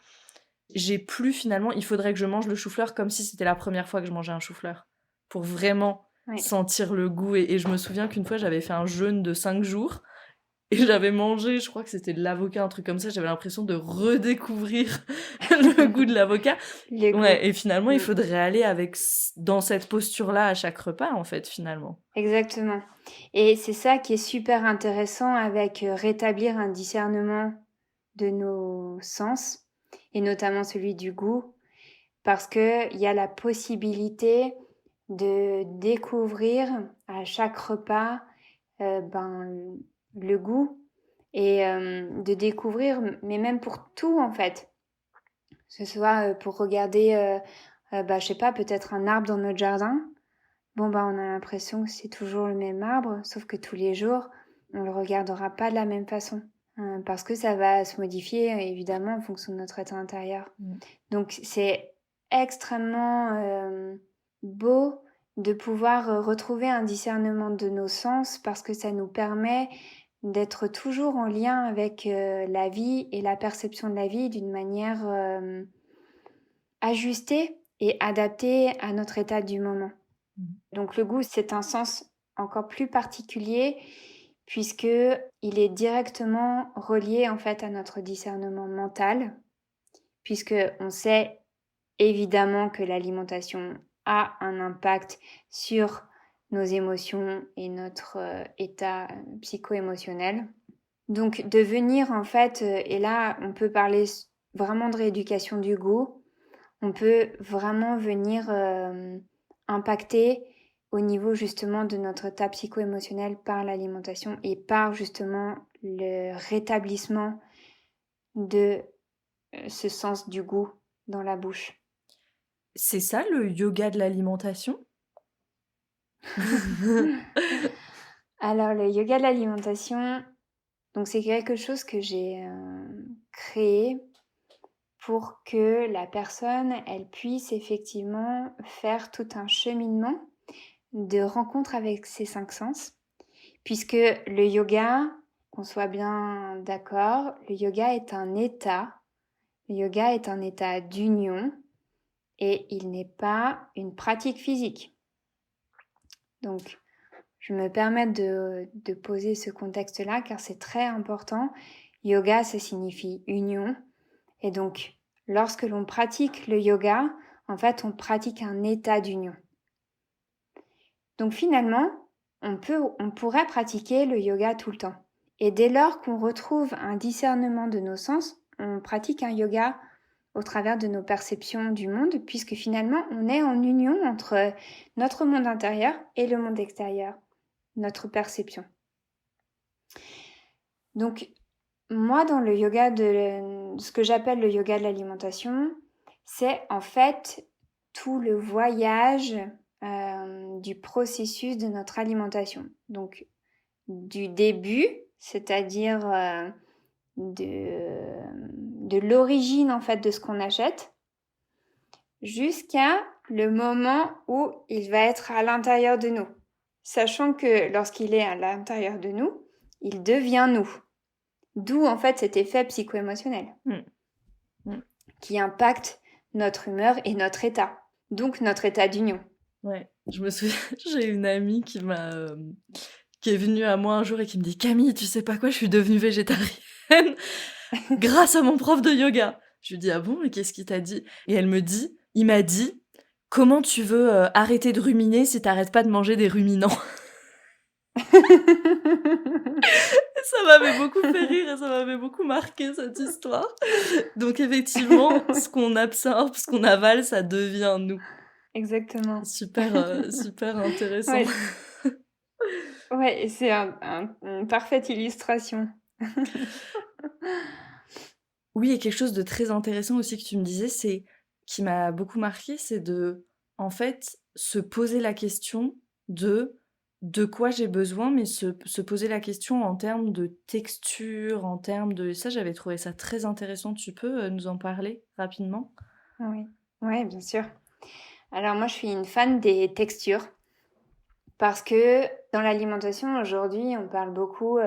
j'ai plus finalement, il faudrait que je mange le chou-fleur comme si c'était la première fois que je mangeais un chou-fleur, pour vraiment sentir le goût. Et je me souviens qu'une fois, j'avais fait un jeûne de 5 jours, et j'avais mangé, je crois que c'était de l'avocat, un truc comme ça, j'avais l'impression de redécouvrir le goût de l'avocat. Ouais, et finalement, il faudrait aller dans cette posture-là à chaque repas, en fait, finalement. Exactement. Et c'est ça qui est super intéressant avec rétablir un discernement de nos sens, et notamment celui du goût, parce qu'il y a la possibilité de découvrir à chaque repas le goût, et de découvrir, mais même pour tout en fait, que ce soit pour regarder, je sais pas, peut-être un arbre dans notre jardin. Bon, on a l'impression que c'est toujours le même arbre, sauf que tous les jours, on le regardera pas de la même façon. Parce que ça va se modifier, évidemment, en fonction de notre état intérieur. Donc, c'est extrêmement beau de pouvoir retrouver un discernement de nos sens, parce que ça nous permet d'être toujours en lien avec la vie et la perception de la vie d'une manière ajustée et adaptée à notre état du moment. Donc le goût, c'est un sens encore plus particulier puisque il est directement relié en fait à notre discernement mental, puisque on sait évidemment que l'alimentation a un impact sur nos émotions et notre état psycho-émotionnel. Donc de venir en fait, et là on peut parler vraiment de rééducation du goût, on peut vraiment venir impacter au niveau justement de notre état psycho-émotionnel par l'alimentation et par justement le rétablissement de ce sens du goût dans la bouche. C'est ça le yoga de l'alimentation? Alors le yoga de l'alimentation, donc c'est quelque chose que j'ai créé pour que la personne, elle puisse effectivement faire tout un cheminement de rencontre avec ses 5 sens, puisque le yoga, qu'on soit bien d'accord, le yoga est un état d'union et il n'est pas une pratique physique. Donc, je me permets de poser ce contexte-là car c'est très important. Yoga, ça signifie union. Et donc, lorsque l'on pratique le yoga, en fait, on pratique un état d'union. Donc finalement, on pourrait pratiquer le yoga tout le temps. Et dès lors qu'on retrouve un discernement de nos sens, on pratique un yoga au travers de nos perceptions du monde, puisque finalement, on est en union entre notre monde intérieur et le monde extérieur, notre perception. Donc, moi, dans le yoga ce que j'appelle le yoga de l'alimentation, c'est en fait tout le voyage du processus de notre alimentation. Donc, du début, c'est-à-dire de l'origine en fait de ce qu'on achète, jusqu'à le moment où il va être à l'intérieur de nous. Sachant que lorsqu'il est à l'intérieur de nous, il devient nous. D'où en fait cet effet psycho-émotionnel qui impacte notre humeur et notre état. Donc notre état d'union. Ouais, je me souviens, j'ai une amie qui est venue à moi un jour et qui me dit « Camille, tu sais pas quoi, je suis devenue végétarienne grâce à mon prof de yoga. » Je lui dis « Ah bon, mais qu'est-ce qu'il t'a dit ?» Et elle me dit « Il m'a dit, comment tu veux arrêter de ruminer si t'arrêtes pas de manger des ruminants ?» Ça m'avait beaucoup fait rire et ça m'avait beaucoup marqué cette histoire. Donc effectivement, ce qu'on absorbe, ce qu'on avale, ça devient nous. Exactement. Super intéressant. Ouais, et c'est une parfaite illustration. Oui, et quelque chose de très intéressant aussi que tu me disais, qui m'a beaucoup marqué, c'est de, en fait, se poser la question de quoi j'ai besoin, mais se poser la question en termes de texture, en termes de... Ça, j'avais trouvé ça très intéressant. Tu peux nous en parler rapidement? Oui, ouais, bien sûr. Alors moi, je suis une fan des textures parce que dans l'alimentation, aujourd'hui, on parle beaucoup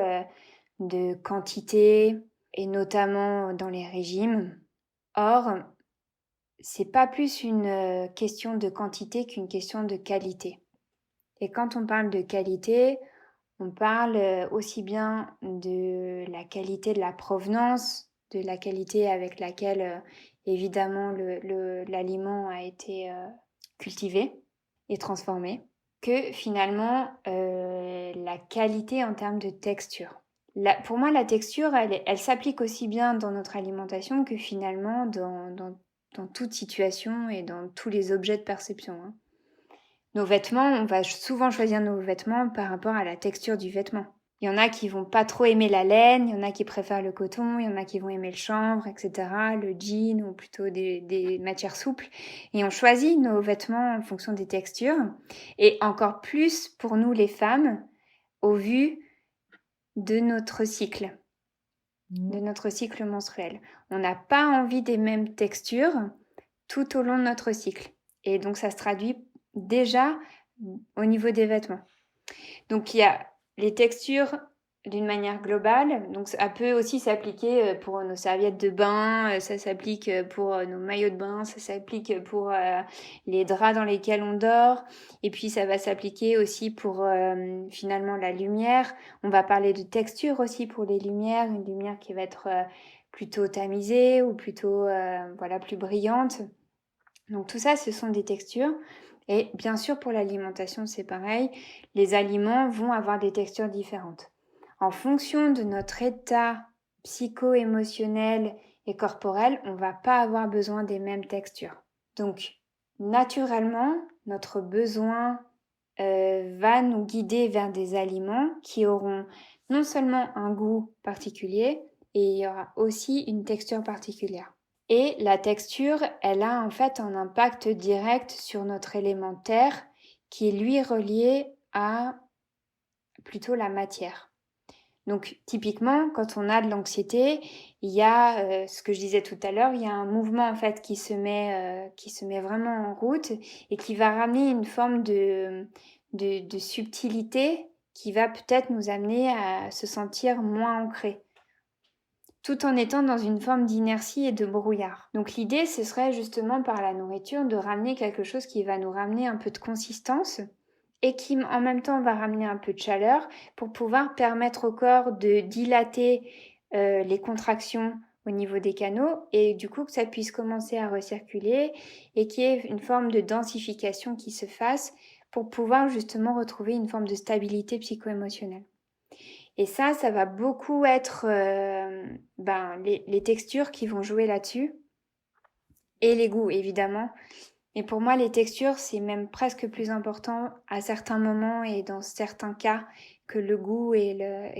de quantité et notamment dans les régimes. Or, c'est pas plus une question de quantité qu'une question de qualité. Et quand on parle de qualité, on parle aussi bien de la qualité de la provenance, de la qualité avec laquelle évidemment l'aliment a été cultivé et transformé, que finalement la qualité en termes de texture. Pour moi, la texture, elle s'applique aussi bien dans notre alimentation que finalement dans toute situation et dans tous les objets de perception. Hein. Nos vêtements, on va souvent choisir nos vêtements par rapport à la texture du vêtement. Il y en a qui vont pas trop aimer la laine, il y en a qui préfèrent le coton, il y en a qui vont aimer le chanvre, etc., le jean ou plutôt des matières souples. Et on choisit nos vêtements en fonction des textures. Et encore plus pour nous les femmes, au vu de notre cycle, menstruel. On n'a pas envie des mêmes textures tout au long de notre cycle. Et donc ça se traduit déjà au niveau des vêtements. Donc il y a les textures d'une manière globale. Donc ça peut aussi s'appliquer pour nos serviettes de bain, ça s'applique pour nos maillots de bain, ça s'applique pour les draps dans lesquels on dort. Et puis ça va s'appliquer aussi pour finalement la lumière. On va parler de texture aussi pour les lumières, une lumière qui va être plutôt tamisée ou plutôt plus brillante. Donc tout ça, ce sont des textures. Et bien sûr, pour l'alimentation, c'est pareil. Les aliments vont avoir des textures différentes. En fonction de notre état psycho-émotionnel et corporel, on ne va pas avoir besoin des mêmes textures. Donc, naturellement, notre besoin va nous guider vers des aliments qui auront non seulement un goût particulier, et il y aura aussi une texture particulière. Et la texture, elle a en fait un impact direct sur notre élément terre qui est lui relié à plutôt la matière. Donc typiquement, quand on a de l'anxiété, il y a ce que je disais tout à l'heure, il y a un mouvement en fait qui se met vraiment en route et qui va ramener une forme de subtilité qui va peut-être nous amener à se sentir moins ancré, tout en étant dans une forme d'inertie et de brouillard. Donc l'idée, ce serait justement par la nourriture de ramener quelque chose qui va nous ramener un peu de consistance et qui en même temps va ramener un peu de chaleur pour pouvoir permettre au corps de dilater les contractions au niveau des canaux et du coup que ça puisse commencer à recirculer et qu'il y ait une forme de densification qui se fasse pour pouvoir justement retrouver une forme de stabilité psycho-émotionnelle. Et ça va beaucoup être les textures qui vont jouer là-dessus et les goûts évidemment. Et pour moi, les textures, c'est même presque plus important à certains moments et dans certains cas que le goût et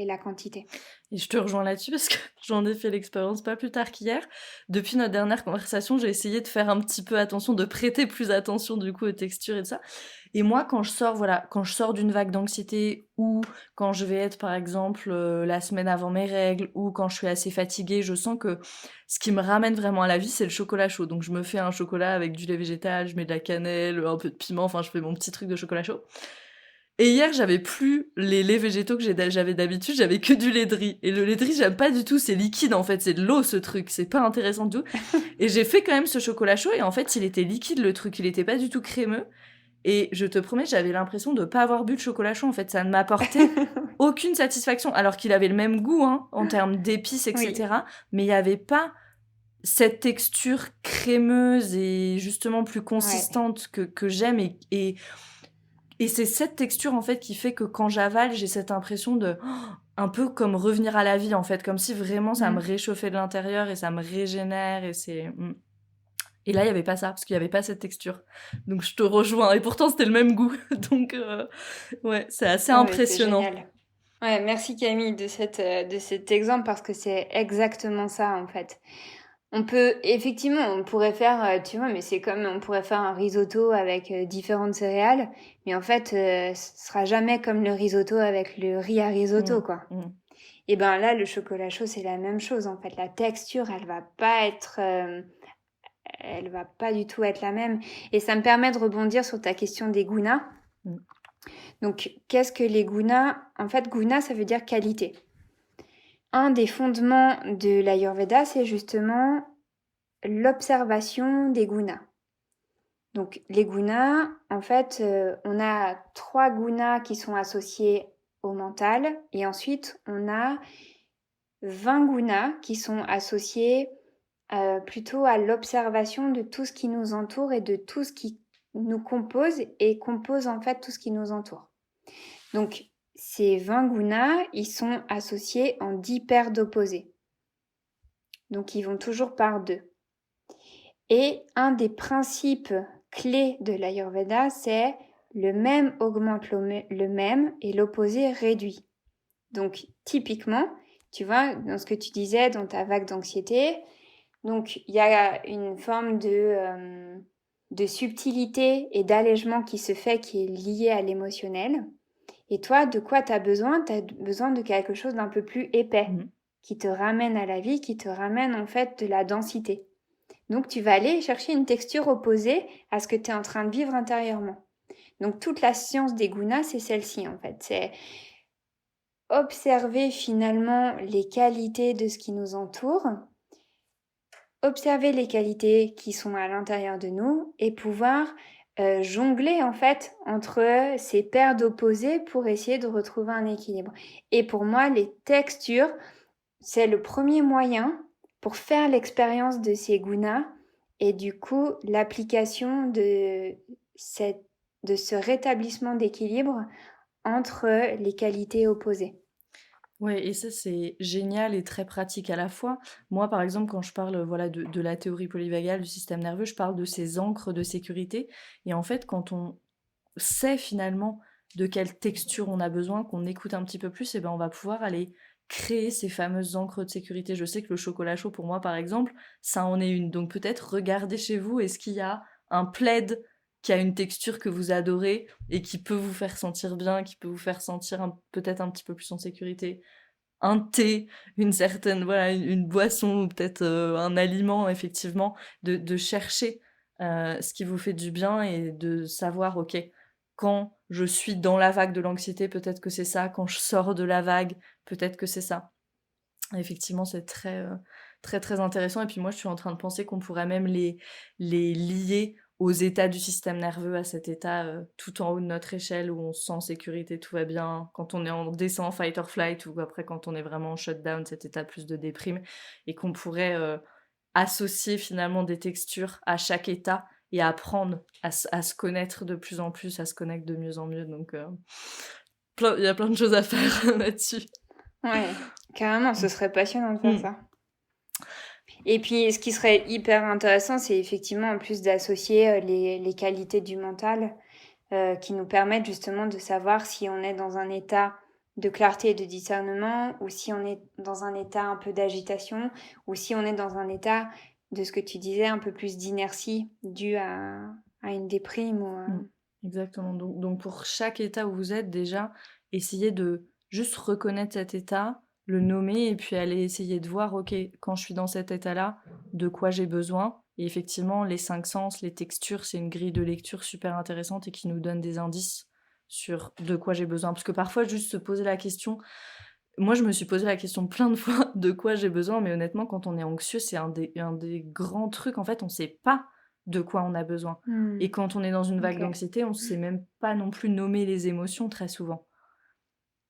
la quantité. Et je te rejoins là-dessus parce que j'en ai fait l'expérience pas plus tard qu'hier. Depuis notre dernière conversation, j'ai essayé de faire un petit peu attention, de prêter plus attention du coup aux textures et tout ça. Et moi, quand je sors d'une vague d'anxiété ou quand je vais être par exemple la semaine avant mes règles ou quand je suis assez fatiguée, je sens que ce qui me ramène vraiment à la vie, c'est le chocolat chaud. Donc je me fais un chocolat avec du lait végétal, je mets de la cannelle, un peu de piment, enfin je fais mon petit truc de chocolat chaud. Et hier, j'avais plus les laits végétaux que j'avais d'habitude, j'avais que du lait de riz. Et le lait de riz, j'aime pas du tout, c'est liquide en fait, c'est de l'eau ce truc, c'est pas intéressant du tout. Et j'ai fait quand même ce chocolat chaud et en fait, il était liquide le truc, il était pas du tout crémeux. Et je te promets, j'avais l'impression de pas avoir bu de chocolat chaud en fait, ça ne m'apportait aucune satisfaction, alors qu'il avait le même goût en termes d'épices, etc. Oui. Mais il y avait pas cette texture crémeuse et justement plus consistante que j'aime et c'est cette texture en fait qui fait que quand j'avale, j'ai cette impression de un peu comme revenir à la vie en fait, comme si vraiment ça me réchauffait de l'intérieur et ça me régénère et c'est et là il y avait pas ça parce qu'il y avait pas cette texture. Donc je te rejoins et pourtant c'était le même goût. Donc ouais, c'est assez impressionnant. C'est génial. Ouais, merci Camille de cet exemple parce que c'est exactement ça en fait. On pourrait faire, tu vois, mais c'est comme on pourrait faire un risotto avec différentes céréales, mais en fait, ce sera jamais comme le risotto avec le riz à risotto, quoi. Et ben là, le chocolat chaud, c'est la même chose, en fait. La texture, elle va pas du tout être la même. Et ça me permet de rebondir sur ta question des gunas. Donc, qu'est-ce que les gunas? En fait, guna, ça veut dire qualité. Un des fondements de l'Ayurveda, c'est justement l'observation des gunas. Donc les gunas, en fait, on a 3 gunas qui sont associés au mental et ensuite on a 20 gunas qui sont associés plutôt à l'observation de tout ce qui nous entoure et de tout ce qui nous compose et compose en fait tout ce qui nous entoure. Donc ces 20 gunas, ils sont associés en 10 paires d'opposés. Donc ils vont toujours par 2. Et un des principes clés de l'Ayurveda, c'est le même augmente le même et l'opposé réduit. Donc typiquement, tu vois, dans ce que tu disais, dans ta vague d'anxiété, donc il y a une forme de subtilité et d'allègement qui se fait, qui est liée à l'émotionnel. Et toi, de quoi tu as besoin? Tu as besoin de quelque chose d'un peu plus épais, qui te ramène à la vie, qui te ramène en fait de la densité. Donc, tu vas aller chercher une texture opposée à ce que tu es en train de vivre intérieurement. Donc, toute la science des gunas, c'est celle-ci, en fait. C'est observer finalement les qualités de ce qui nous entoure, observer les qualités qui sont à l'intérieur de nous et pouvoir jongler en fait entre ces paires d'opposés pour essayer de retrouver un équilibre. Et pour moi, les textures, c'est le premier moyen pour faire l'expérience de ces gunas et du coup l'application de ce rétablissement d'équilibre entre les qualités opposées. Ouais, et ça, c'est génial et très pratique à la fois. Moi, par exemple, quand je parle voilà, de la théorie polyvagale du système nerveux, je parle de ces ancres de sécurité. Et en fait, quand on sait finalement de quelle texture on a besoin, qu'on écoute un petit peu plus, et ben on va pouvoir aller créer ces fameuses ancres de sécurité. Je sais que le chocolat chaud, pour moi, par exemple, ça en est une. Donc peut-être regardez chez vous, est-ce qu'il y a un plaid qui a une texture que vous adorez et qui peut vous faire sentir bien, qui peut vous faire sentir peut-être un petit peu plus en sécurité. Un thé, une certaine, voilà, une boisson, ou peut-être un aliment, effectivement, de chercher ce qui vous fait du bien et de savoir, ok, quand je suis dans la vague de l'anxiété, peut-être que c'est ça, quand je sors de la vague, peut-être que c'est ça. Et effectivement, c'est très, très, très intéressant. Et puis moi, je suis en train de penser qu'on pourrait même les lier aux états du système nerveux, à cet état tout en haut de notre échelle où on se sent en sécurité, tout va bien, quand on est en descend, fight or flight, ou après quand on est vraiment en shutdown, cet état plus de déprime, et qu'on pourrait associer finalement des textures à chaque état et apprendre à se connaître de plus en plus, à se connaître de mieux en mieux. Donc, il y a plein de choses à faire là-dessus. Ouais, carrément, ce serait passionnant de faire Mm. ça. Et puis, ce qui serait hyper intéressant, c'est effectivement en plus d'associer les qualités du mental qui nous permettent justement de savoir si on est dans un état de clarté et de discernement ou si on est dans un état un peu d'agitation ou si on est dans un état de ce que tu disais, un peu plus d'inertie due à une déprime ou Exactement. Donc pour chaque état où vous êtes, déjà, essayez de juste reconnaître cet état, le nommer et puis aller essayer de voir, ok, quand je suis dans cet état-là, de quoi j'ai besoin. Et effectivement, les 5 sens, les textures, c'est une grille de lecture super intéressante et qui nous donne des indices sur de quoi j'ai besoin. Parce que parfois, juste se poser la question, moi je me suis posé la question plein de fois de quoi j'ai besoin, mais honnêtement, quand on est anxieux, c'est un des grands trucs, en fait, on sait pas de quoi on a besoin. Et quand on est dans une vague Ok. d'anxiété, on ne sait même pas non plus nommer les émotions très souvent.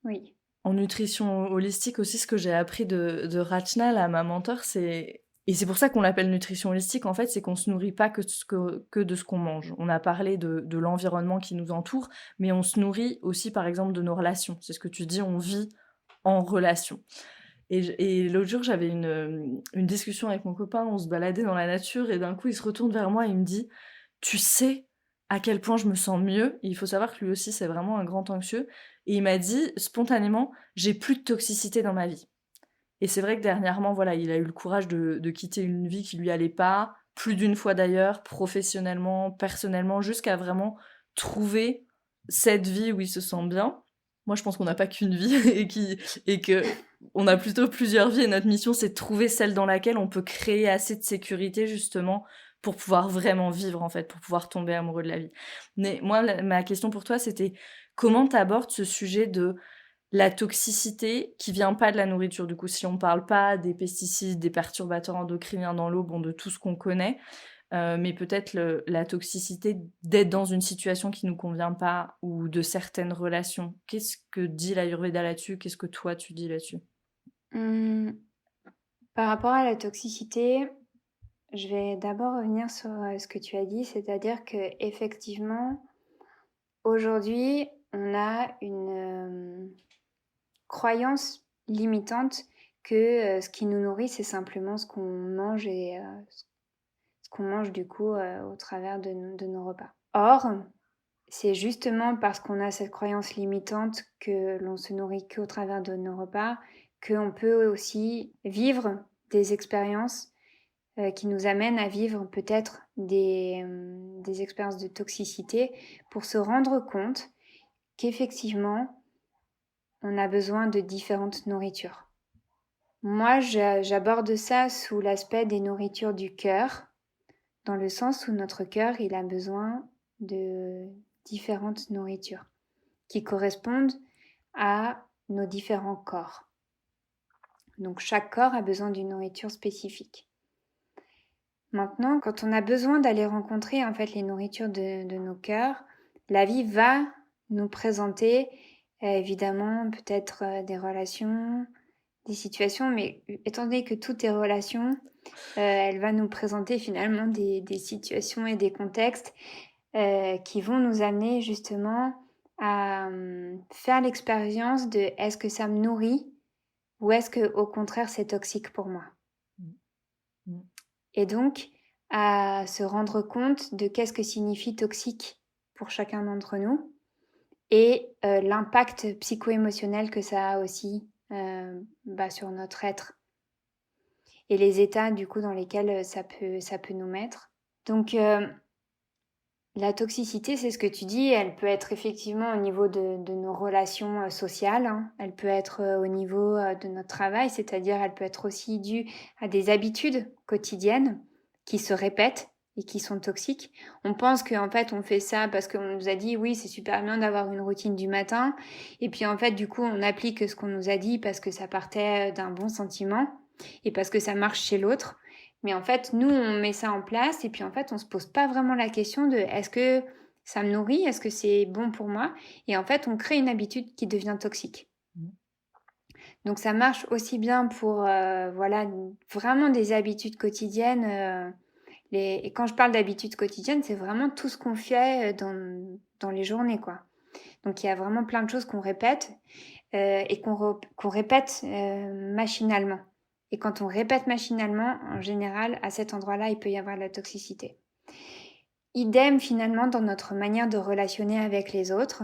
Oui. En nutrition holistique aussi, ce que j'ai appris de Rachna, là, ma mentor, c'est... Et c'est pour ça qu'on l'appelle nutrition holistique, en fait, c'est qu'on se nourrit pas que de ce qu'on mange. On a parlé de l'environnement qui nous entoure, mais on se nourrit aussi, par exemple, de nos relations. C'est ce que tu dis, on vit en relation. Et l'autre jour, j'avais une discussion avec mon copain, on se baladait dans la nature, et d'un coup, il se retourne vers moi et il me dit « Tu sais à quel point je me sens mieux ?» Et il faut savoir que lui aussi, c'est vraiment un grand anxieux. Et il m'a dit, spontanément, « J'ai plus de toxicité dans ma vie. » Et c'est vrai que dernièrement, voilà, il a eu le courage de quitter une vie qui lui allait pas, plus d'une fois d'ailleurs, professionnellement, personnellement, jusqu'à vraiment trouver cette vie où il se sent bien. Moi, je pense qu'on n'a pas qu'une vie et que on a plutôt plusieurs vies et notre mission, c'est de trouver celle dans laquelle on peut créer assez de sécurité, justement, pour pouvoir vraiment vivre, en fait, pour pouvoir tomber amoureux de la vie. Mais moi, ma question pour toi, c'était comment t'abordes ce sujet de la toxicité qui vient pas de la nourriture. Du coup, si on parle pas des pesticides, des perturbateurs endocriniens dans l'eau, bon, de tout ce qu'on connaît, mais peut-être la toxicité d'être dans une situation qui nous convient pas ou de certaines relations. Qu'est-ce que dit l'Ayurveda là-dessus? Qu'est-ce que toi tu dis là-dessus? Par rapport à la toxicité, je vais d'abord revenir sur ce que tu as dit, c'est-à-dire que effectivement, aujourd'hui, on a une croyance limitante que ce qui nous nourrit, c'est simplement ce qu'on mange et ce qu'on mange du coup au travers de nos repas. Or, c'est justement parce qu'on a cette croyance limitante que l'on se nourrit qu'au travers de nos repas qu'on peut aussi vivre des expériences qui nous amènent à vivre peut-être des expériences de toxicité pour se rendre compte qu'effectivement, on a besoin de différentes nourritures. Moi, j'aborde ça sous l'aspect des nourritures du cœur, dans le sens où notre cœur, il a besoin de différentes nourritures qui correspondent à nos différents corps. Donc chaque corps a besoin d'une nourriture spécifique. Maintenant, quand on a besoin d'aller rencontrer en fait les nourritures de nos cœurs, la vie va nous présenter évidemment peut-être des relations, des situations, mais étant donné que tout est relation, elle va nous présenter finalement des situations et des contextes qui vont nous amener justement à faire l'expérience de est-ce que ça me nourrit ou est-ce que au contraire c'est toxique pour moi. Et donc à se rendre compte de qu'est-ce que signifie toxique pour chacun d'entre nous et l'impact psycho-émotionnel que ça a aussi sur notre être et les états du coup dans lesquels ça peut nous mettre. Donc la toxicité, c'est ce que tu dis, elle peut être effectivement au niveau de nos relations sociales, hein. Elle peut être au niveau de notre travail, c'est-à-dire elle peut être aussi due à des habitudes quotidiennes qui se répètent et qui sont toxiques. On pense qu'en fait on fait ça parce qu'on nous a dit oui c'est super bien d'avoir une routine du matin et puis en fait du coup on applique ce qu'on nous a dit parce que ça partait d'un bon sentiment et parce que ça marche chez l'autre. Mais en fait, nous, on met ça en place et puis en fait, on se pose pas vraiment la question de est-ce que ça me nourrit, est-ce que c'est bon pour moi? Et en fait, on crée une habitude qui devient toxique. Donc ça marche aussi bien pour vraiment des habitudes quotidiennes. Et quand je parle d'habitudes quotidiennes, c'est vraiment tout ce qu'on fait dans les journées, quoi. Donc il y a vraiment plein de choses qu'on répète et qu'on répète machinalement. Et quand on répète machinalement, en général, à cet endroit-là, il peut y avoir de la toxicité. Idem finalement dans notre manière de relationner avec les autres.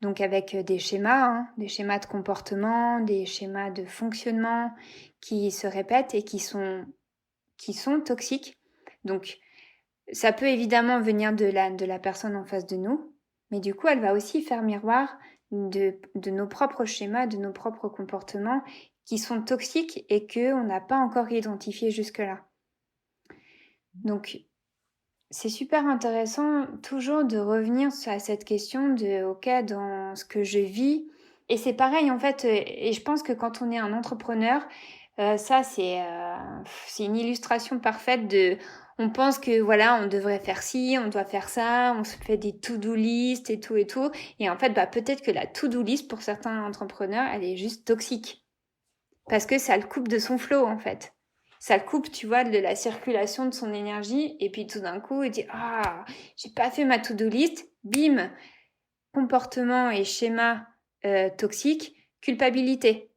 Donc avec des schémas de comportement, des schémas de fonctionnement qui se répètent et qui sont toxiques. Donc ça peut évidemment venir de la personne en face de nous, mais du coup elle va aussi faire miroir de nos propres schémas, de nos propres comportements qui sont toxiques et qu'on n'a pas encore identifié jusque-là. Donc, c'est super intéressant toujours de revenir à cette question de, ok, dans ce que je vis. Et c'est pareil, en fait, et je pense que quand on est un entrepreneur, ça, c'est une illustration parfaite de... On pense que, voilà, on devrait faire ci, on doit faire ça, on se fait des to-do list et tout et tout. Et en fait, peut-être que la to-do list, pour certains entrepreneurs, elle est juste toxique. Parce que ça le coupe de son flow, en fait. Ça le coupe, tu vois, de la circulation de son énergie. Et puis tout d'un coup, il dit « Ah, j'ai pas fait ma to-do list. » Bim, comportement et schéma toxique, culpabilité.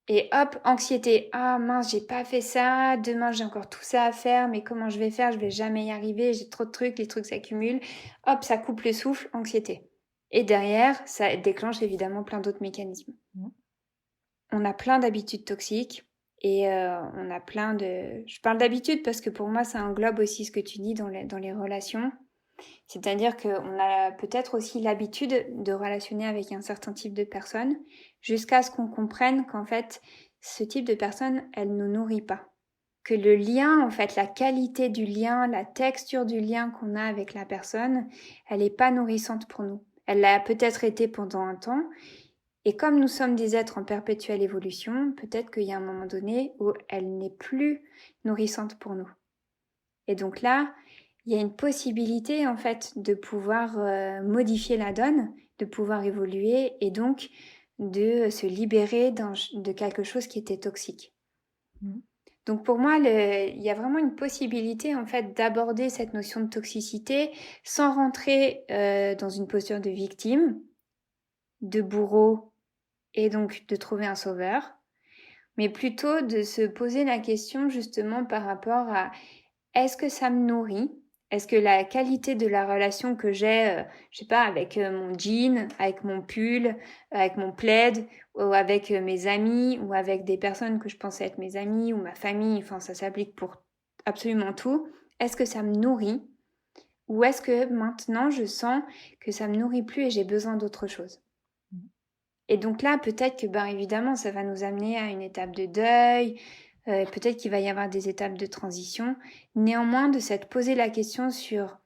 Et hop, anxiété. « Ah mince, j'ai pas fait ça. Demain, j'ai encore tout ça à faire. Mais comment je vais faire? Je vais jamais y arriver. J'ai trop de trucs. Les trucs s'accumulent. » Hop, ça coupe le souffle, anxiété. Et derrière, ça déclenche évidemment plein d'autres mécanismes. On a plein d'habitudes toxiques et on a plein de... Je parle d'habitudes parce que pour moi, ça englobe aussi ce que tu dis dans les relations. C'est-à-dire qu'on a peut-être aussi l'habitude de relationner avec un certain type de personne jusqu'à ce qu'on comprenne qu'en fait, ce type de personne, elle ne nous nourrit pas. Que le lien, en fait, la qualité du lien, la texture du lien qu'on a avec la personne, elle n'est pas nourrissante pour nous. Elle l'a peut-être été pendant un temps. Et comme nous sommes des êtres en perpétuelle évolution, peut-être qu'il y a un moment donné où elle n'est plus nourrissante pour nous. Et donc là, il y a une possibilité en fait de pouvoir modifier la donne, de pouvoir évoluer et donc de se libérer de quelque chose qui était toxique. Donc pour moi, il y a vraiment une possibilité en fait d'aborder cette notion de toxicité sans rentrer dans une posture de victime, de bourreau, et donc de trouver un sauveur, mais plutôt de se poser la question justement par rapport à est-ce que ça me nourrit? Est-ce que la qualité de la relation que j'ai, je sais pas, avec mon jean, avec mon pull, avec mon plaid, ou avec mes amis, ou avec des personnes que je pensais être mes amis, ou ma famille, enfin ça s'applique pour absolument tout, est-ce que ça me nourrit? Ou est-ce que maintenant je sens que ça me nourrit plus et j'ai besoin d'autre chose? Et donc là, peut-être que, évidemment, ça va nous amener à une étape de deuil, peut-être qu'il va y avoir des étapes de transition. Néanmoins, de s'être posé la question sur,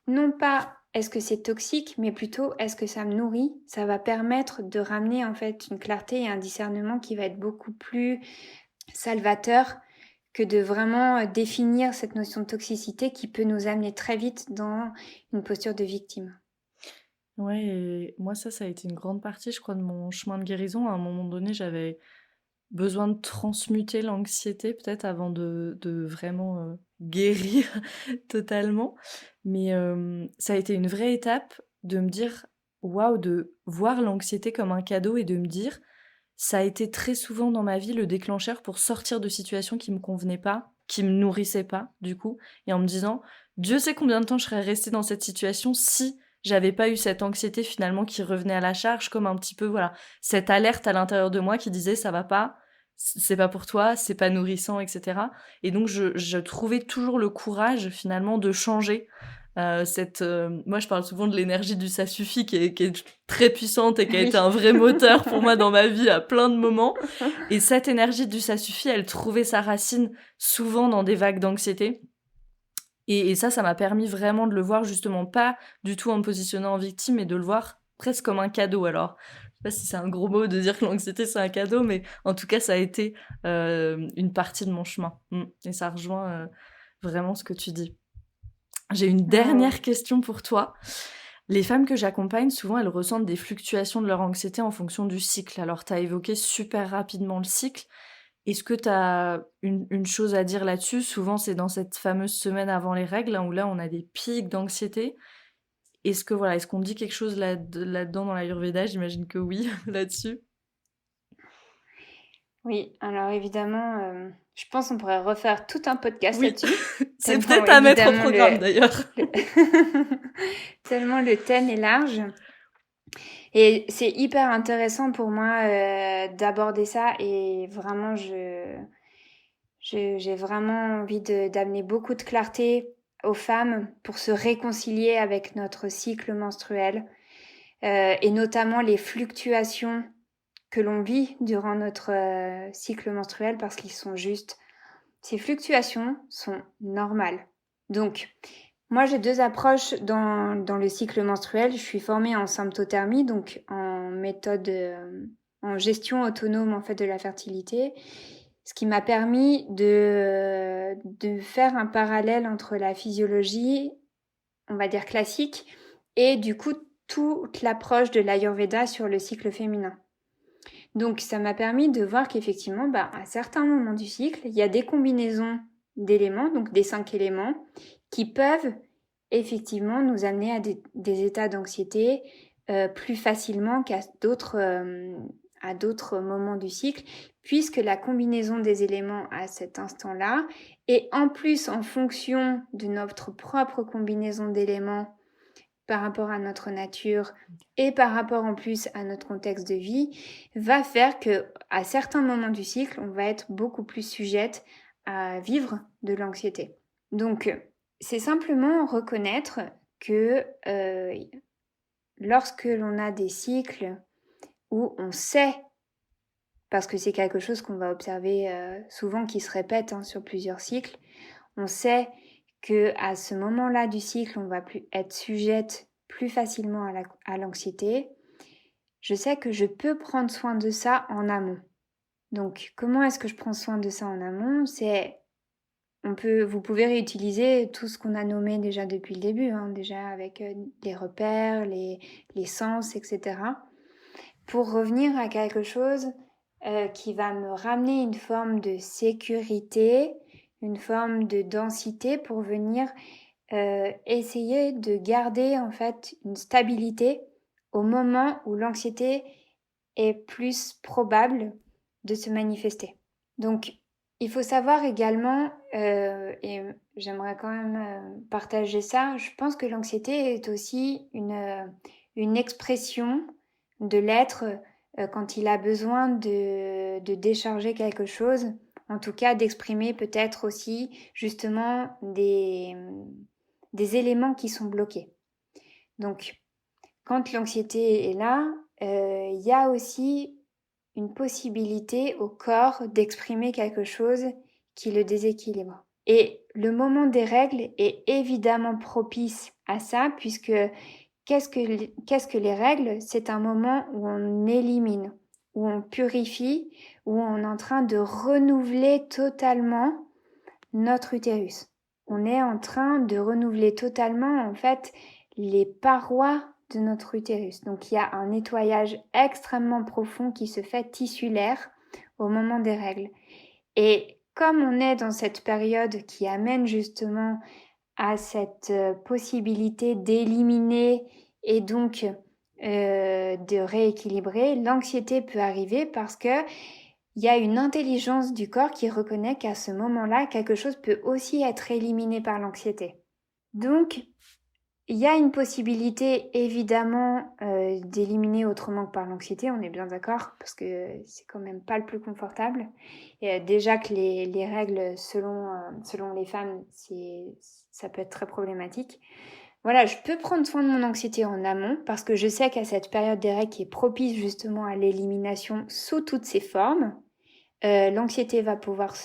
non pas est-ce que c'est toxique, mais plutôt est-ce que ça me nourrit? Ça va permettre de ramener en fait une clarté et un discernement qui va être beaucoup plus salvateur que de vraiment définir cette notion de toxicité qui peut nous amener très vite dans une posture de victime. Ouais, et moi ça a été une grande partie, je crois, de mon chemin de guérison. À un moment donné, j'avais besoin de transmuter l'anxiété peut-être avant de vraiment guérir totalement. Mais ça a été une vraie étape de me dire, waouh, de voir l'anxiété comme un cadeau et de me dire, ça a été très souvent dans ma vie le déclencheur pour sortir de situations qui me convenaient pas, qui me nourrissaient pas, du coup, et en me disant, Dieu sait combien de temps je serais restée dans cette situation si j'avais pas eu cette anxiété finalement qui revenait à la charge, comme un petit peu, voilà, cette alerte à l'intérieur de moi qui disait ça va pas, c'est pas pour toi, c'est pas nourrissant, etc. Et donc je trouvais toujours le courage finalement de changer moi je parle souvent de l'énergie du ça suffit qui est très puissante et qui a Oui. été un vrai moteur pour moi dans ma vie à plein de moments. Et cette énergie du ça suffit, elle trouvait sa racine souvent dans des vagues d'anxiété. Et ça m'a permis vraiment de le voir justement pas du tout en me positionnant en victime, mais de le voir presque comme un cadeau. Alors, je sais pas si c'est un gros mot de dire que l'anxiété c'est un cadeau, mais en tout cas ça a été une partie de mon chemin. Et ça rejoint vraiment ce que tu dis. J'ai une dernière question pour toi. Les femmes que j'accompagne, souvent, elles ressentent des fluctuations de leur anxiété en fonction du cycle. Alors, tu as évoqué super rapidement le cycle. Est-ce que tu as une chose à dire là-dessus? Souvent, c'est dans cette fameuse semaine avant les règles, où là, on a des pics d'anxiété. Est-ce qu'on dit quelque chose là-dedans dans l'Ayurveda? J'imagine que oui, là-dessus. Oui, alors évidemment, je pense qu'on pourrait refaire tout un podcast Oui, là-dessus, c'est tellement peut-être à mettre au évidemment programme d'ailleurs. tellement le thème est large. Et c'est hyper intéressant pour moi d'aborder ça et vraiment j'ai vraiment envie d'amener beaucoup de clarté aux femmes pour se réconcilier avec notre cycle menstruel et notamment les fluctuations que l'on vit durant notre cycle menstruel parce qu'ils sont justes. Ces fluctuations sont normales. Donc, moi, j'ai deux approches dans le cycle menstruel. Je suis formée en symptothermie, donc en méthode, en gestion autonome en fait de la fertilité, ce qui m'a permis de faire un parallèle entre la physiologie, on va dire classique, et du coup toute l'approche de l'Ayurveda sur le cycle féminin. Donc ça m'a permis de voir qu'effectivement, à certains moments du cycle, il y a des combinaisons d'éléments, donc des 5 éléments, qui peuvent effectivement nous amener à des états d'anxiété plus facilement qu'à d'autres moments du cycle, puisque la combinaison des éléments à cet instant-là, et en plus en fonction de notre propre combinaison d'éléments par rapport à notre nature et par rapport en plus à notre contexte de vie, va faire que à certains moments du cycle, on va être beaucoup plus sujette à vivre de l'anxiété. Donc, c'est simplement reconnaître que lorsque l'on a des cycles où on sait, parce que c'est quelque chose qu'on va observer souvent qui se répète sur plusieurs cycles, on sait que à ce moment-là du cycle, on va plus être sujette plus facilement à l'anxiété. Je sais que je peux prendre soin de ça en amont. Donc, comment est-ce que je prends soin de ça en amont? Vous pouvez réutiliser tout ce qu'on a nommé déjà depuis le début, déjà avec les repères, les sens, etc. Pour revenir à quelque chose qui va me ramener une forme de sécurité, une forme de densité pour venir essayer de garder en fait une stabilité au moment où l'anxiété est plus probable de se manifester. Donc, il faut savoir également, et j'aimerais quand même partager ça, je pense que l'anxiété est aussi une expression de l'être quand il a besoin de décharger quelque chose, en tout cas d'exprimer peut-être aussi justement des éléments qui sont bloqués. Donc, quand l'anxiété est là, il y a aussi une possibilité au corps d'exprimer quelque chose qui le déséquilibre. Et le moment des règles est évidemment propice à ça, puisque qu'est-ce que les règles? C'est un moment où on élimine, où on purifie, où on est en train de renouveler totalement notre utérus. On est en train de renouveler totalement, en fait, les parois de notre utérus. Donc il y a un nettoyage extrêmement profond qui se fait tissulaire au moment des règles. Et comme on est dans cette période qui amène justement à cette possibilité d'éliminer et donc de rééquilibrer, l'anxiété peut arriver parce que il y a une intelligence du corps qui reconnaît qu'à ce moment-là, quelque chose peut aussi être éliminé par l'anxiété. Donc, il y a une possibilité évidemment d'éliminer autrement que par l'anxiété, on est bien d'accord, parce que c'est quand même pas le plus confortable. Et, déjà que les règles selon les femmes, ça peut être très problématique. Voilà, je peux prendre soin de mon anxiété en amont, parce que je sais qu'à cette période des règles qui est propice justement à l'élimination sous toutes ses formes, l'anxiété va pouvoir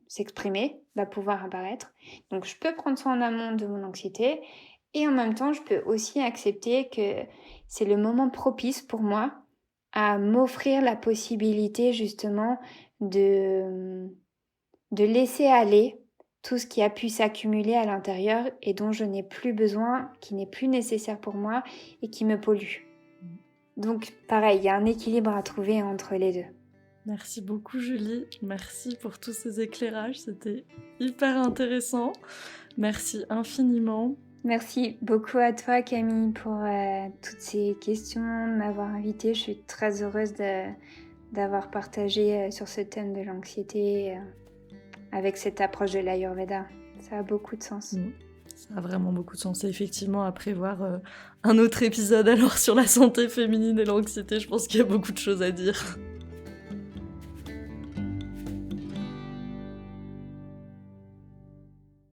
s'exprimer, va pouvoir apparaître. Donc je peux prendre soin en amont de mon anxiété et en même temps je peux aussi accepter que c'est le moment propice pour moi à m'offrir la possibilité justement de laisser aller tout ce qui a pu s'accumuler à l'intérieur et dont je n'ai plus besoin, qui n'est plus nécessaire pour moi et qui me pollue. Donc pareil, il y a un équilibre à trouver entre les deux. Merci beaucoup Julie, merci pour tous ces éclairages, c'était hyper intéressant. Merci infiniment. Merci beaucoup à toi Camille pour toutes ces questions, de m'avoir invitée. Je suis très heureuse d'avoir partagé sur ce thème de l'anxiété avec cette approche de l'Ayurveda. Ça a beaucoup de sens. Ça a vraiment beaucoup de sens. Et effectivement, à prévoir un autre épisode alors sur la santé féminine et l'anxiété, je pense qu'il y a beaucoup de choses à dire.